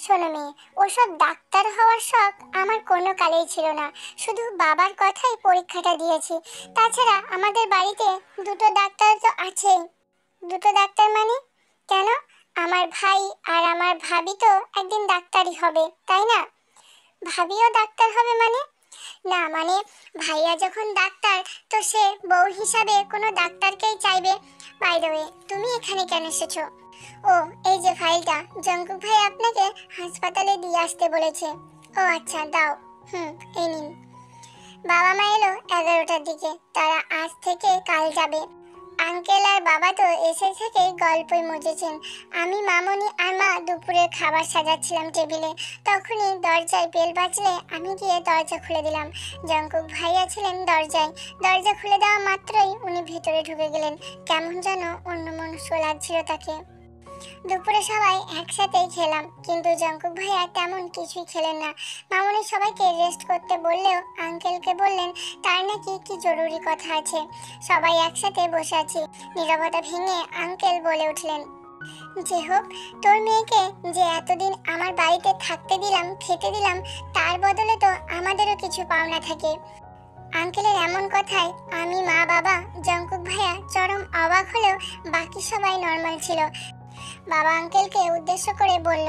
শোনো মেয়ে, ওসব ডাক্তার হওয়ার শখ আমার কোনো কালেই ছিল না। শুধু বাবার কথাই পরীক্ষাটা দিয়েছি। তাছাড়া আমাদের বাড়িতে দুটো ডাক্তার তো আছেই। দুটো ডাক্তার মানে? কেন? আমার ভাই আর আমার ভাবি তো একদিন ডাক্তারই হবে, তাই না? ভাবিও ডাক্তার হবে মানে? না মানে, ভাইয়া যখন ডাক্তার, তো সে বউ হিসাবে কোনো ডাক্তারকেই চাইবে। বাই দ্য ওয়ে, তুমি এখানে কেন এসেছো? ও, এই যে ফাইলটা জঙ্কুক ভাই আপনাকে হাসপাতালে দিয়ে আসতে বলেছে। ও আচ্ছা, দাও। এই নিন। বাবা মা এলো 11টার দিকে। তারা আজ থেকে কাল যাবে। আঙ্কেল আর বাবা তো এসে থেকে গল্পই মজেছেন। আমি, মামনি আর মা দুপুরের খাবার সাজাচ্ছিলাম টেবিলে। তখনই দরজায় বেল বাজলে আমি গিয়ে দরজা খুলে দিলাম। জঙ্কুক ভাইয়া ছিলেন দরজায়। দরজা খুলে দেওয়া মাত্রই উনি ভেতরে ঢুকে গেলেন। কেমন যেন অন্যমনস্ক লাগছিল তাকে। দুপুরে সবাই একসাথেই খেলাম, কিন্তু জঙ্কুক ভাইয়া তেমন কিছুই খেলেন না। মামনি সবাইকে রেস্ট করতে বললেও আঙ্কেলকে বললেন তার নাকি কি জরুরি কথা আছে। সবাই একসাথে বসে আছি। নীরবতা ভেঙে আঙ্কেল বলে উঠলেন, যে হোক, তোর মেয়েকে যে এতদিন আমার বাড়িতে থাকতে দিলাম, খেতে দিলাম, তার বদলে তো আমাদেরও কিছু পাওনা থাকে। আঙ্কেলের এমন কথায় আমি, মা, বাবা, জঙ্কুক ভাইয়া চরম অবাক হলেও বাকি সবাই নর্মাল ছিল। বাবা আঙ্কেলকে উদ্দেশ্য করে বলল,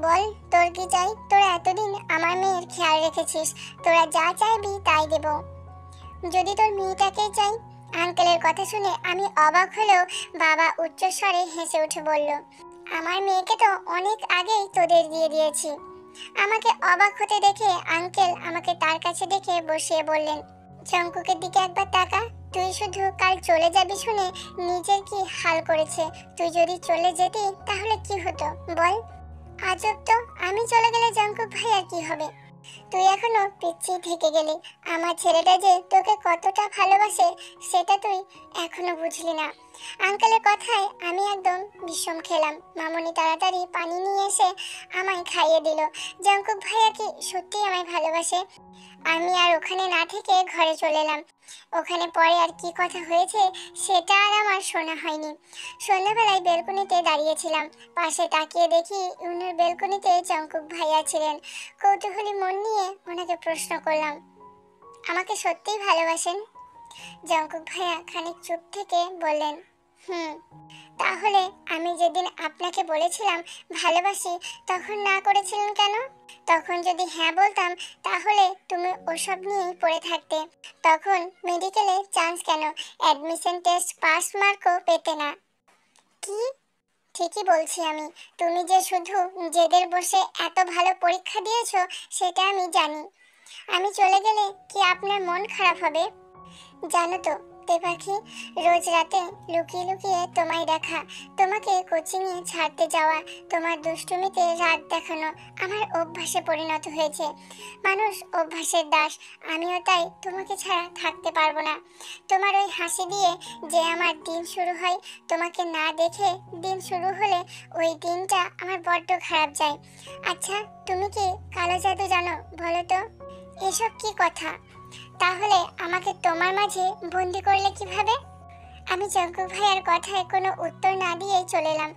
বল তোর কি চাই? তোরা এতদিন আমার মেয়ের খেয়াল রেখেছিস, তোরা যা চাইবি তাই দেব। যদি তোর মেয়েটাকেই চাই। আঙ্কেলের কথা শুনে আমি অবাক হলেও বাবা উচ্চস্বরে হেসে উঠে বলল, আমার মেয়েকে তো অনেক আগেই তোদের দিয়ে দিয়েছি। আমাকে অবাক হতে দেখে আঙ্কেল আমাকে তার কাছে ডেকে বসিয়ে বললেন, জঙ্কুকের দিকে একবার তাকা। তুই শুধু কাল চলে যাবি শুনে নিজের কি হাল করেছে। তুই যদি চলে যেতি তাহলে কি হতো বল? আজব তো, আমি চলে গেলে জঙ্কুক ভাই আর কি হবে? তুই এখনো পিচ্ছি থেকে গেলি। আমার ছেলেটা যে তোকে কতটা ভালোবাসে সেটা তুই এখনো বুঝলি না। আঙ্কেলের কথায় আমি একদম বিষম খেলাম। মামনি তাড়াতাড়ি পানি নিয়ে এসে আমায় খাইয়ে দিল। জঙ্কুক ভাইয়া কি সত্যি আমায় ভালোবাসে? আমি আর ওখানে না থেকে ঘরে চলে এলাম। ওখানে পরে আর কি কথা হয়েছে সেটা আর আমার শোনা হয়নি। সন্ধ্যাবেলায় বেলকনিতে দাঁড়িয়েছিলাম। পাশে তাকিয়ে দেখি ইউনুর বেলকনিতে জঙ্কুক ভাইয়া ছিলেন। কৌতূহলী মন নিয়ে ওনাকে প্রশ্ন করলাম, আমাকে সত্যিই ভালোবাসেন? জঙ্কুক ভাইয়া খানিক চুপ থেকে বললেন, হুম। তাহলে আমি যেদিন আপনাকে বলেছিলাম ভালোবাসি, তখন না করেছিলেন কেন? তখন যদি হ্যাঁ বলতাম তাহলে তুমি ওসব নিয়েই পড়ে থাকতে। তখন মেডিকেলে চান্স কেন, অ্যাডমিশন টেস্ট পাস মার্কও পেতে না। কি? ঠিকই বলছি আমি। তুমি যে শুধু জেদের বসে এত ভালো পরীক্ষা দিয়েছো সেটা আমি জানি। আমি চলে গেলে কি আপনার মন খারাপ হবে? জানো তো পাখি, রোজ রাতে লুকিয়ে লুকিয়ে তোমায় দেখা, তোমাকে কোচিংয়ে ছাড়তে যাওয়া, তোমার দুষ্টুমিতে রাত দেখানো আমার অভ্যাসে পরিণত হয়েছে। মানুষ অভ্যাসের দাস, আমিও তাই তোমাকে ছাড়া থাকতে পারবো না। তোমার ওই হাসি দিয়ে যে আমার দিন শুরু হয়, তোমাকে না দেখে দিন শুরু হলে ওই দিনটা আমার বড্ড খারাপ যায়। আচ্ছা, তুমি কি কালো জাদু জানো বলো তো? এসব কি কথা? তাহলে আমাকে তোমার মাঝে বন্দি করলে কিভাবে? আমি জঙ্কুক ভাইয়ার কথায় কোনো উত্তর না দিয়ে চলে এলাম।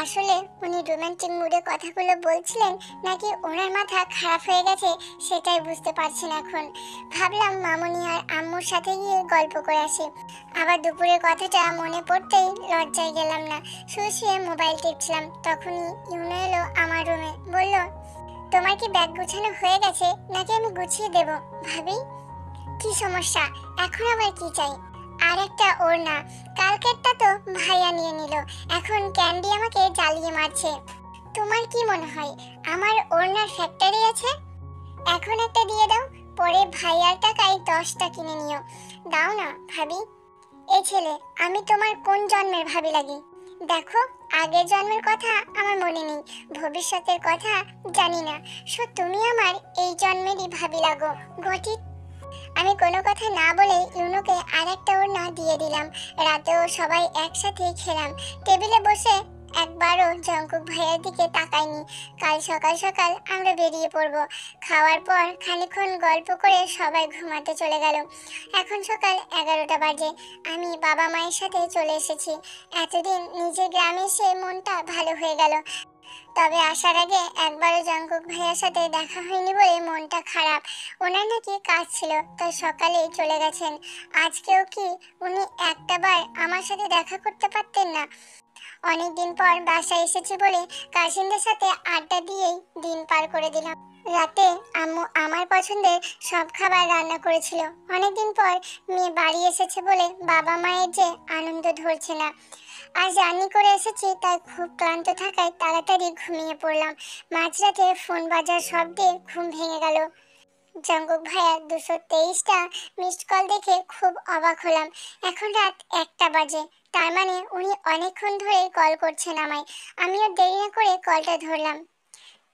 আসলে উনি রোমান্টিক মুডে কথাগুলো বলছিলেন নাকি ওনার মাথা খারাপ হয়ে গেছে সেটাই বুঝতে পারছি না এখন। ভাবলাম মামুনি আর আম্মুর সাথে গিয়ে গল্প করে আসি। আবার দুপুরের কথাটা মনে পড়তেই লজ্জায় গেলাম না। শুয়ে শুয়ে মোবাইল টিপছিলাম, তখনই ইউনো এলো আমার রুমে। বলল, তোমার কি ব্যাগ গুছানো হয়ে গেছে নাকি আমি গুছিয়ে দেব? ভাবি, কি সমস্যা? এখন আবার কি চাই? আর একটা ওড়না, কালকেরটা তো ভাইয়া নিয়ে নিল, এখন ক্যান্ডি আমাকে জ্বালিয়ে মারছে। তোমার কি মনে হয় আমার ওড়নার ফ্যাক্টরি আছে? এখন একটা দিয়ে দাও, পরে ভাইয়ার টাকায় 10টা কিনে নিও। দাও না ভাবি। এই ছেলে, আমি তোমার কোন জন্মের ভাবি লাগি? দেখো, আগের জন্মের কথা আমার মনে নেই, ভবিষ্যতের কথা জানি না, সো তুমি আমার এই জন্মেরই ভাবি লাগো। গটি। আমি কোনো কথা না বলে ইউনোকে আরেকটা ওড়না দিয়ে দিলাম। রাতেও সবাই একসাথে খেলাম। টেবিলে বসে একবারও জঙ্কুক ভাইয়ের দিকে তাকাইনি। কাল সকাল সকাল আমরা বেরিয়ে পড়ব। খাওয়ার পর খানিকক্ষণ গল্প করে সবাই ঘুমাতে চলে গেল। এখন সকাল 11টা বাজে। আমি বাবা মায়ের সাথে চলে এসেছি। এতদিন নিজের গ্রামে এসে মনটা ভালো হয়ে গেল। তবে আসার আগে একবারও জঙ্কুক ভাইয়ার সাথে দেখা হয়নি বলে মনটা খারাপ। ওনার নাকি কাজ ছিল, তাই সকালেই চলে গেছেন। আজকেও কি উনি একটা বার আমার সাথে দেখা করতে পারতেন না? অনেকদিন পর বাসায় এসেছি বলে কাজিনদের সাথে আড্ডা দিয়েই দিন পার করে দিলাম। রাতে আম্মু আমার পছন্দের সব খাবার রান্না করেছিল। অনেকদিন পর মেয়ে বাড়ি এসেছে বলে বাবা মায়ের যে আনন্দ ধরছে না। আজ রান্নি করে এসেছি, তাই খুব ক্লান্ত থাকায় তাড়াতাড়ি ঘুমিয়ে পড়লাম। মাঝরাতে ফোন বাজার শব্দে ঘুম ভেঙে গেল। জঙ্কুক ভাইয়া 223টা মিসড কল দেখে খুব অবাক হলাম। এখন রাত 1টা বাজে, তার মানে উনি অনেকক্ষণ ধরে কল করছেন আমায়। আমিও দেরি না করে কলটা ধরলাম।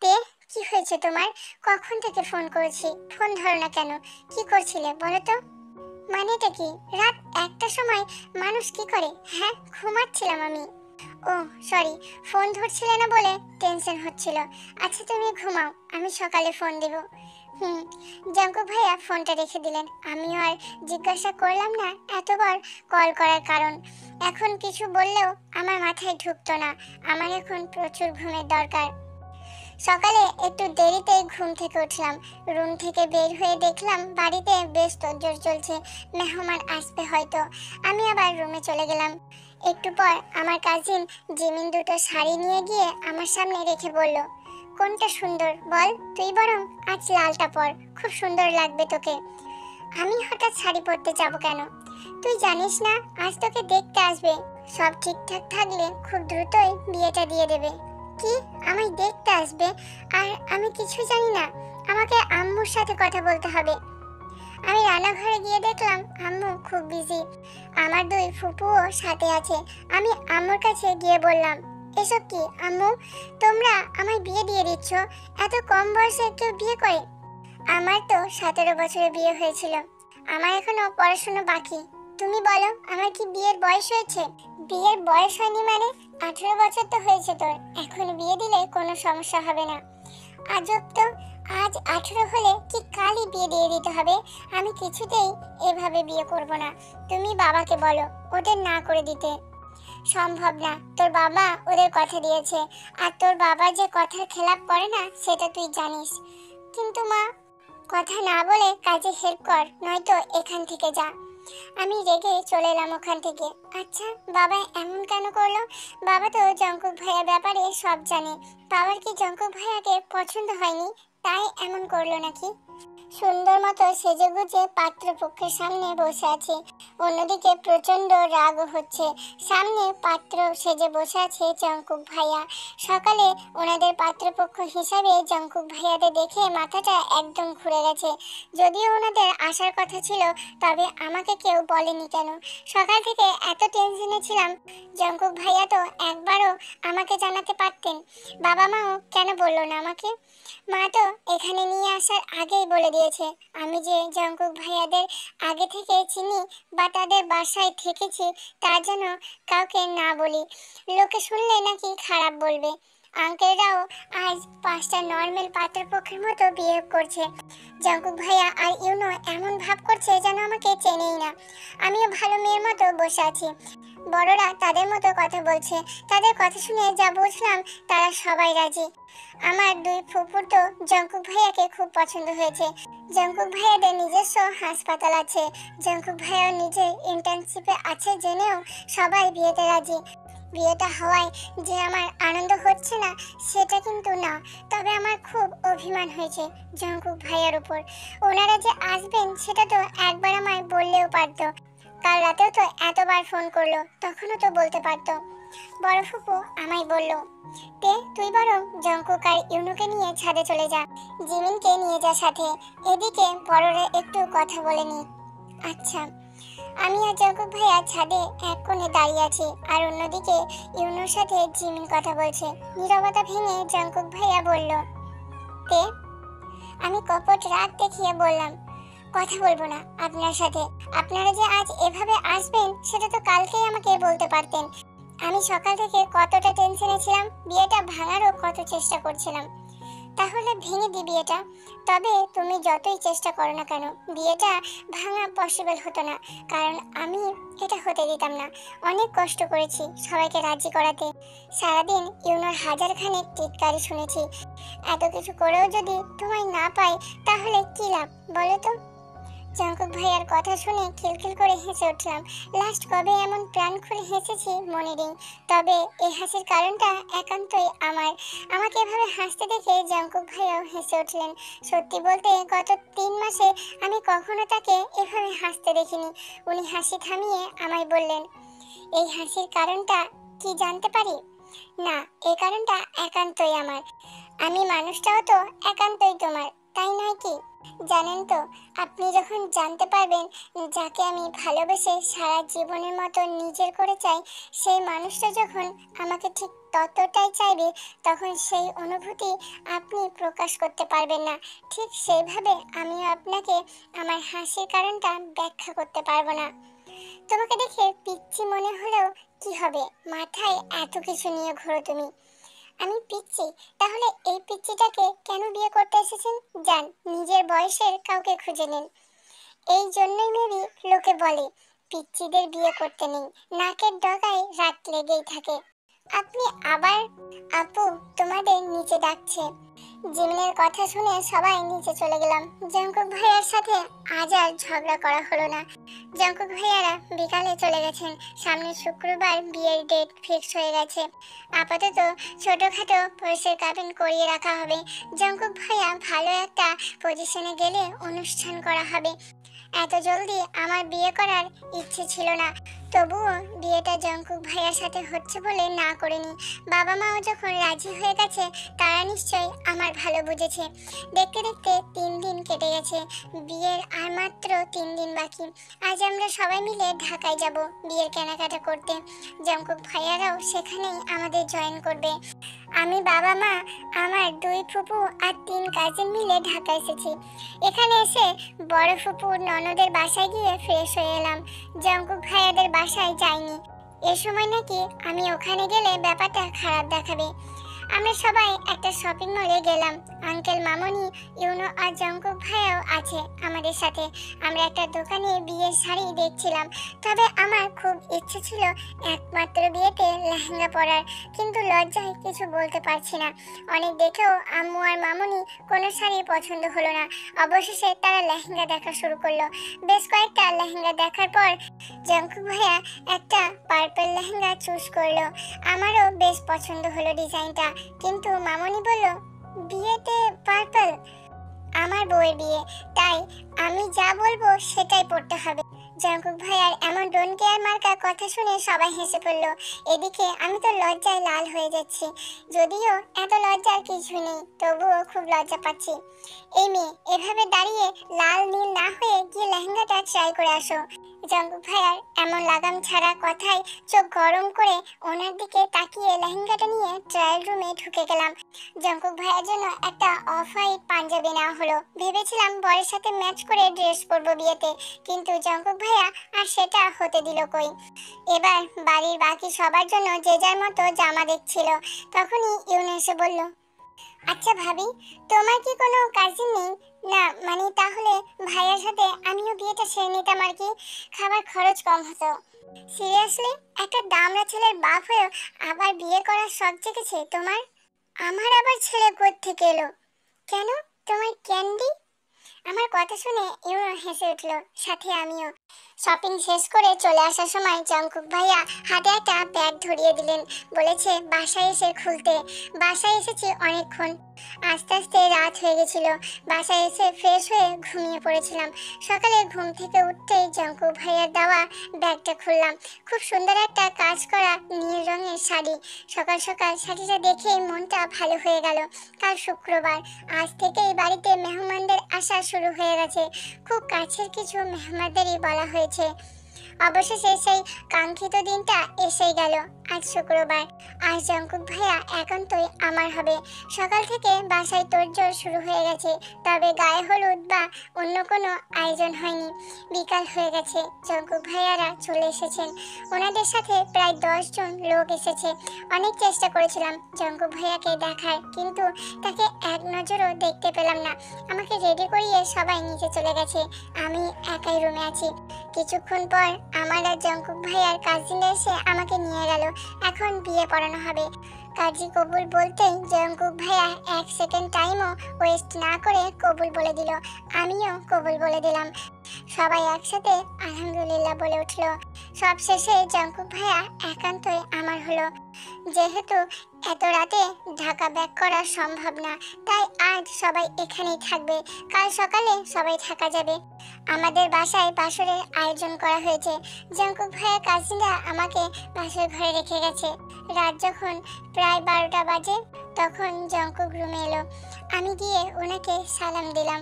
তে, কি হয়েছে তোমার? কখন থেকে ফোন করেছি, ফোন ধরো না কেন? কি করছিলে বলো তো? মানেটা কি? রাত 1টার সময় মানুষ কি করে? হ্যাঁ, ঘুমাচ্ছিলাম আমি। ও সরি, ফোন ধরছিলে না বলে টেনশন হচ্ছিল। আচ্ছা তুমি ঘুমাও, আমি সকালে ফোন দেব। হুম। জঙ্কুক ভাইয়া ফোনটা রেখে দিলেন। আমিও আর জিজ্ঞাসা করলাম না এতবার কল করার কারণ। এখন কিছু বললেও আমার মাথায় ঢুকতো না। আমার এখন প্রচুর ঘুমের দরকার। সকালে একটু দেরিতেই ঘুম থেকে উঠলাম। রুম থেকে বের হয়ে দেখলাম বাড়িতে বেশ তোড়জোড় চলছে, মেহমান আসবে হয়তো। আমি আবার রুমে চলে গেলাম। একটু পর আমার কাজিন জিমিন দুটো শাড়ি নিয়ে গিয়ে আমার সামনে রেখে বলল, কোনটা সুন্দর বল? তুই বরং আজ লালটা পর, খুব সুন্দর লাগবে তোকে। আমি হঠাৎ শাড়ি পরতে যাব কেন? তুই জানিস না আজ তোকে দেখতে আসবে। সব ঠিকঠাক থাকলে খুব দ্রুতই বিয়েটা দিয়ে দেবে। কি? আমায় দেখতে আসবে? আর আমি কিছু জানি না? আমাকে আম্মুর সাথে কথা বলতে হবে। আমি রান্নাঘরে গিয়ে দেখলাম আম্মু খুব বিজি। আমার দুই ফুপুও সাথে আছে। আমি আম্মুর কাছে গিয়ে বললাম, এসব কি আম্মু? তোমরা আমায় বিয়ে দিয়ে দিচ্ছ? এত কম বয়সে কেউ বিয়ে করে? আমার তো 17 বছরে বিয়ে হয়েছিল। আমার এখনো পড়াশোনা বাকি। তুমি বলো, আমার কি বিয়ের বয়স হয়েছে? বিয়ের বয়স হয়নি মানে? 18 বছর তো হয়েছে তোর। এখন বিয়ে দিলে কোনো সমস্যা হবে না। আজব তো, আজ 18 হলে কি কালই বিয়ে দিয়ে দিতে হবে? আমি কিছুতেই এভাবে বিয়ে করব না। তুমি বাবাকে বলো ওদের না করে দিতে। সম্ভব না, তোর বাবা ওদের কথা দিয়েছে, আর তোর বাবা যে কথার খেলাপ করে না সেটা তুই জানিস। কিন্তু মা, কথা না বলে কাজে হেল্প কর, নয়তো এখান থেকে যা। আমি রেগে চলে এলাম ওখান থেকে। আচ্ছা, বাবা এমন কেন করলো? বাবা তো জঙ্কুক ভাইয়ার ব্যাপারে সব জানে। বাবার কি জঙ্কুক ভাইয়াকে পছন্দ হয়নি তাই এমন করলো নাকি? সুন্দর মতো সেজে গুজে পাত্রপক্ষের সামনে বসে আছে, অন্যদিকে প্রচন্ড রাগ হচ্ছে। সামনে পাত্র সেজে বসে আছে জঙ্কুক ভাইয়া। সকালে ওনাদের পাত্রপক্ষ হিসাবে জঙ্কুক ভাইয়াদের দেখে মাথাটা একদম ঘুরে গেছে। যদিও ওনাদের আসার কথা ছিল, তবে আমাকে কেউ বলেনি কেন? সকাল থেকে এত টেনশনে ছিলাম। জঙ্কুক ভাইয়া তো একবারও আমাকে জানাতে পারতেন। বাবা মাও কেন বললো না আমাকে? মা তো এখানে নিয়ে আসার আগেই বলে দিয়েছে আমি যে জঙ্কুক ভাইয়াদের আগে থেকে চিনি বা তাদের বাসায় থেকেছি, তার জন্য কাউকে না বলি। লোকে শুনলে নাকি খারাপ বলবে। আঙ্কেলরাও আজ 5টা নর্মাল পাত্রপক্ষের মতো বিহেভ করছে। জঙ্কুক ভাইয়া আর ইউনো এমন ভাব করছে যেন আমাকে চেনেই না। আমিও ভালো মেয়ের মতো বসে আছি। বড়রা তাদের মতো কথা বলছে। তাদের কথা শুনে যা বুঝলাম তারা সবাই রাজি। আমার দুই ফুফুর তো জঙ্কুক ভাইয়াকে খুব পছন্দ হয়েছে। জঙ্কুক ভাইয়াদের নিজস্ব হাসপাতাল আছে। জঙ্কুক ভাইয়া নিজে ইন্টার্নশিপে আছে জেনেও সবাই বিয়েতে রাজি। বিয়েটা হওয়ায় যে আমার আনন্দ হচ্ছে না সেটা কিন্তু না, তবে আমার খুব অভিমান হয়েছে জঙ্কুক ভাইয়ার উপর। ওনারা যে আসবেন সেটা তো একবার আমায় বললেও পারতো। কাল রাতেও তো এতবার ফোন করলো, তখনও তো বলতে পারতো। বড় ফুপু আমায় বলল, তে তুই বরং জঙ্কুক আর ইউনুকে নিয়ে ছাদে চলে যা, জিমিনকে নিয়ে যা সাথে। এদিকে বড়রা একটু কথা বলে নি। আচ্ছা। আমি আর জঙ্কুক ভাইয়া ছাদে এক কোণে দাঁড়িয়ে আছি, আর অন্যদিকে ইউনুর সাথে জিমিন কথা বলছে। নীরবতা ভেঙে জঙ্কুক ভাইয়া বলল, তে? আমি কপট রাগ দেখিয়ে বললাম, কথা বলবো না আপনার সাথে। আপনারা যে আজ এভাবে আসবেন সেটা তো কালকেই আমাকে বলতে পারতেন। আমি সকাল থেকে কতটা টেনশনে ছিলাম, বিয়েটা ভাঙারও কত চেষ্টা করছিলাম। তাহলে ভেঙে দি বিয়েটা। তবে তুমি যতই চেষ্টা করো না কেন বিয়েটা ভাঙা পসিবল হতো না, কারণ আমি এটা হতে দিতাম না। অনেক কষ্ট করেছি সবাইকে রাজি করাতে। সারাদিন ইউনোর হাজারখানেক টিটকারি শুনেছি। এত কিছু করেও যদি তোমায় না পাই তাহলে কি লাভ বলো তো? জঙ্কুক ভাইয়ার কথা শুনে খিলখিল করে হেসে উঠলাম। লাস্ট কবে এমন প্রাণ খুলে হেসেছি মনে নেই, তবে এই হাসির কারণটা একান্তই আমার। আমাকে এভাবে হাসতে দেখে জঙ্কুক ভাইয়াও হেসে উঠলেন। সত্যি বলতে গত 3 মাসে আমি কখনো তাকে এভাবে হাসতে দেখিনি। উনি হাসি থামিয়ে আমায় বললেন, এই হাসির কারণটা কি জানতে পারি? না, এই কারণটা একান্তই আমার। আমি মানুষটাও তো একান্তই তোমার, তাই নয় কি? জানেন তো, আপনি যখন জানতে পারবেন যাকে আমি ভালোবেসে সারা জীবনের মতো নিজের করে চাই, সেই মানুষটা যখন আমাকে ঠিক ততটাই চাইবে, তখন সেই অনুভূতি আপনি প্রকাশ করতে পারবেন না। ঠিক সেইভাবে আমিও আপনাকে আমার হাসির কারণটা ব্যাখ্যা করতে পারবো না। তোমাকে দেখে পিচ্চি মনে হলেও কি হবে, মাথায় এত কিছু নিয়ে ঘোরো তুমি। আমি পিচ্চি? তাহলে এই পিচ্চিটাকে কেন বিয়ে করতে এসেছেন? যান, নিজের বয়সের কাউকে খুঁজে নিন। এই জন্যই মেবি লোকে বলে পিচ্চিদের বিয়ে করতে নেই, নাকের ডগায় রাত লেগেই থাকে। আপনি আবার? আপু তোমাদের নিচে ডাকছে। জিমিনের কথা শুনে সবাই নিচে চলে গেলাম। জঙ্কুক ভাইয়ার সাথে আজ আর ঝগড়া করা হলো না। জঙ্কুক ভাইয়ারা বিকালে চলে গেছেন। সামনে শুক্রবার বিয়ের ডেট ফিক্স হয়ে গেছে। আপাতত ছোটখাটো পরিচয় কাবিন করিয়ে রাখা হবে। জঙ্কুক ভাইয়া ভালো একটা পজিশনে গেলে অনুষ্ঠান করা হবে। এত জলদি আমার বিয়ে করার ইচ্ছে ছিল না, তবুও বিয়েটা জঙ্কুক ভাইয়ার সাথে হচ্ছে বলে না করিনি। বাবা মাও যখন রাজি হয়ে গেছে তারা নিশ্চয়ই আমার ভালো বুঝেছে। দেখতে দেখতে 3 দিন কেটে গেছে। বিয়ের আর মাত্র 3 দিন বাকি। আজ আমরা সবাই মিলে ঢাকায় যাব বিয়ের কেনাকাটা করতে। জঙ্কুক ভাইয়ারাও সেখানেই আমাদের জয়েন করবে। আমি, বাবা মা, আমার 2 ফুপু আর 3 কাজিন মিলে ঢাকা এসেছি। এখানে এসে বড় ফুপুর ননদের বাসায় গিয়ে ফ্রেশ হয়ে এলাম। জঙ্কুক ভাইয়াদের বাসায় যাইনি। এ সময় নাকি আমি ওখানে গেলে ব্যাপারটা খারাপ দেখাবে। আমরা সবাই একটা শপিং মলে গেলাম। আঙ্কেল, মামনি, ইউনো আর জঙ্কুক ভাইয়াও আছে আমাদের সাথে। আমরা একটা দোকানে বিয়ের শাড়ি দেখছিলাম। তবে আমার খুব ইচ্ছে ছিল একমাত্র বিয়েতে লেহেঙ্গা পরার, কিন্তু লজ্জায় কিছু বলতে পারছি না। অনেক দেখেও আম্মু আর মামনি কোনো শাড়ি পছন্দ হলো না। অবশেষে তারা লেহেঙ্গা দেখা শুরু করলো। বেশ কয়েকটা লেহেঙ্গা দেখার পর জঙ্কুক ভাইয়া একটা পার্পল লেহেঙ্গা চুজ করলো। আমারও বেশ পছন্দ হলো ডিজাইনটা, কিন্তু মামনি বলল, বিয়েতে পার্পল? আমার বউয়ের বিয়ে, তাই আমি যা বলবো সেটাই পড়তে হবে। জঙ্কুক ভাইয়ার এমন ডোন্ট কেয়ার মার্কা কথা শুনে সবাই হেসে পড়লো। এদিকে আমি তো লজ্জায় লাল হয়ে যাচ্ছি। যদিও এত লজ্জার কিছু নেই, তবুও খুব লজ্জা পাচ্ছি। এই মেয়ে, এভাবে দাঁড়িয়ে লাল নীল না হয়ে গিয়ে লেহেঙ্গাটা ট্রাই করে আসো। জঙ্কুক ভাইয়ার এমন লাগাম ছাড়া কথায় চোখ গরম করে ওনার দিকে তাকিয়ে লেহেঙ্গাটা নিয়ে ট্রায়াল রুমে ঢুকে গেলাম। জঙ্কুক ভাইয়ার জন্য একটা অফ হোয়াইট পাঞ্জাবি নেওয়া হলো। ভেবেছিলাম বরের সাথে ম্যাচ করে ড্রেস পরবো বিয়েতে, কিন্তু জঙ্কুক ভাইয়া আর সেটা হতে দিল কই। এবার বাড়ির বাকি সবার জন্য যে যার মতো জামা দেখছিল। তখনই ইউনো এসে বলল, আচ্ছা ভাবি, তোমার কি কোনো কাজিন নেই? না মানে তাহলে ভাইয়ার সাথে আমিও বিয়েটা সেরে নিতাম আর কি, খাবার খরচ কম হতো। সিরিয়াসলি, একটা দামড়া ছেলের বাপ হয়েও আবার বিয়ে করার শখ জেগেছে তোমার? আমার আবার ছেলে কোত্থেকে এলো? কেন, তোমার ক্যান্ডি? আমার কথা শুনে ইউনো হেসে উঠল, সাথে আমিও। শপিং শেষ করে চলে আসার সময় জঙ্কুক ভাইয়া হাতে একটা ব্যাগ ধরিয়ে দিলেন। বলেছে বাসায় এসে খুলতে। বাসায় এসেছি অনেকক্ষণ। আস্তে আস্তে রাত হয়ে গেছিল। বাসায় এসে ফ্রেশ হয়ে ঘুমিয়ে পড়েছিলাম। সকালে ঘুম থেকে উঠতেই জঙ্কুক ভাইয়ার দেওয়া ব্যাগটা খুললাম। খুব সুন্দর একটা কাজ করা নীল রঙের শাড়ি। সকাল সকাল শাড়িটা দেখেই মনটা ভালো হয়ে গেল। কাল শুক্রবার, আজ থেকেই বাড়িতে মেহমানদের আসা শুরু হয়ে গেছে। খুব কাছের কিছু মেহমানদেরই বলা হয়েছে। অবশেষে সেই কাঙ্ক্ষিত দিনটা এসেই গেল। আজ শুক্রবার। আজ জঙ্কুক ভাইয়া একান্তই আমার হবে। সকাল থেকে বাসায় তোড়জোড় শুরু হয়ে গেছে, তবে গায়ে হলুদ বা অন্য কোনো আয়োজন হয়নি। বিকাল হয়ে গেছে, জঙ্কুক ভাইয়ারা চলে এসেছেন। ওনাদের সাথে প্রায় 10 জন লোক এসেছে। অনেক চেষ্টা করেছিলাম জঙ্কুক ভাইয়াকে দেখার, কিন্তু তাকে এক নজরও দেখতে পেলাম না। আমাকে রেডি করিয়ে সবাই নিচে চলে গেছে। আমি একাই রুমে আছি। কিছুক্ষণ পর আমার আর জঙ্কুক ভাইয়ার কাজিনরা এসে আমাকে নিয়ে গেল। এখন বিয়ে পড়ানো হবে। কাজী কবুল বলতেই জঙ্কুক ভাইয়া 1 সেকেন্ড টাইমও ওয়েস্ট না করে কবুল বলে দিল। আমিও কবুল বলে দিলাম। সবাই একসাথে আলহামদুলিল্লাহ বলে উঠল। সব শেষে জঙ্কুক ভাইয়া একান্তই আমার হলো। যেহেতু এত রাতে ঢাকা ব্যাক করা সম্ভব না, তাই আজ সবাই এখানেই থাকবে। কাল সকালে সবাই থাকা যাবে। আমাদের বাসায় বাসরের আয়োজন করা হয়েছে। জঙ্কুক ভাইয়া কাজিনরা আমাকে বাসর ঘরে রেখে গেছে। রাত যখন প্রায় 12টা বাজে, তখন জঙ্কুক রুমে এলো। আমি গিয়ে ওনাকে সালাম দিলাম।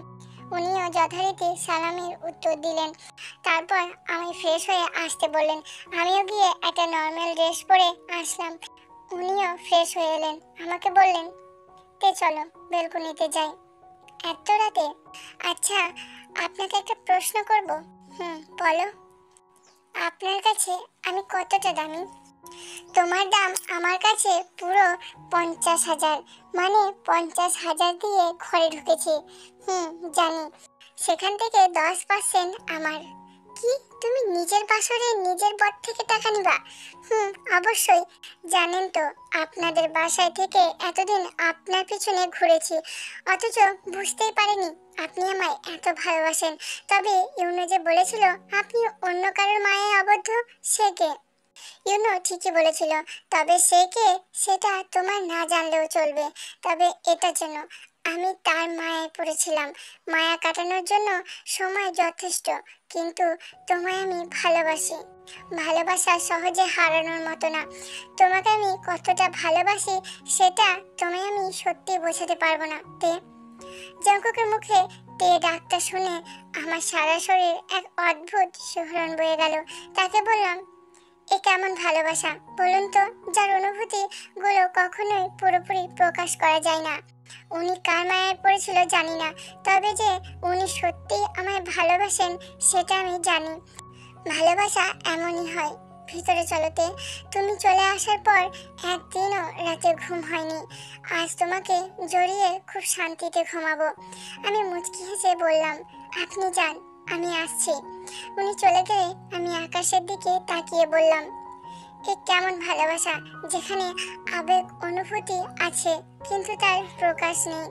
উনিও যথারীতি সালামের উত্তর দিলেন। তারপর আমি ফ্রেশ হয়ে আসতে বললেন। আমিও গিয়ে একটা নর্মাল ড্রেস পরে আসলাম। উনিও ফ্রেশ হয়ে এলেন। আমাকে বললেন, তে চলো বেলকনিতে যাই। এত রাতে? আচ্ছা, আপনাকে একটা প্রশ্ন করব। বলো। আপনার কাছে আমি কতটা দামি? তোমার দাম আমার কাছে পুরো 50,000। মানে 50,000 দিয়ে ঘরে ঢুকেছি। জানি। সেখান থেকে 10% আমার। কি, তুমি নিজের বাসরে নিজের বর থেকে টাকা নিবা? অবশ্যই। জানেন তো, আপনাদের বাসায় থেকে এতদিন আপনার পিছনে ঘুরেছি, অথচ বুঝতেই পারিনি আপনি আমায় এত ভালোবাসেন। তবে ইউনো যে বলেছিল আপনি অন্য কারোর মায়ায় আবদ্ধ, সে কে? ইউনো ঠিকই বলেছিল। তবে সে কে সেটা তোমার না জানলেও চলবে। তবে এটার জন্য আমি তার মায়ায় পড়েছিলাম। মায়া কাটানোর জন্য সময় যথেষ্ট, কিন্তু তোমায় আমি ভালোবাসি। ভালোবাসা সহজে হারানোর মতো না। তোমাকে আমি কতটা ভালোবাসি সেটা তোমায় আমি সত্যি বোঝাতে পারবো না। তে। জঙ্কুকের মুখে তে ডাকটা শুনে আমার সারা শরীর এক অদ্ভুত শিহরণ বয়ে গেল। তাকে বললাম, এ কেমন ভালোবাসা বলুন তো, যার অনুভূতি গুলো কখনোই পুরোপুরি প্রকাশ করা যায় না। উনি কার মায়ায় পড়েছিল জানি না, তবে যে উনি সত্যি আমায় ভালোবাসেন সেটা আমি জানি। ভালোবাসা এমনই হয়, ভিতরে চলোতে। তুমি চলে আসার পর একদিনও রাতে ঘুম হয়নি। আজ তোমাকে জড়িয়ে খুব শান্তিতে ঘুমাবো। আমি মুচকি হেসে বললাম, আপনি যান, আমি আসছি। উনি চলে গেলে আমি আকাশের দিকে তাকিয়ে বললাম, এ কেমন ভালোবাসা যেখানে আবেগ অনুভূতি আছে কিন্তু তার প্রকাশ নেই।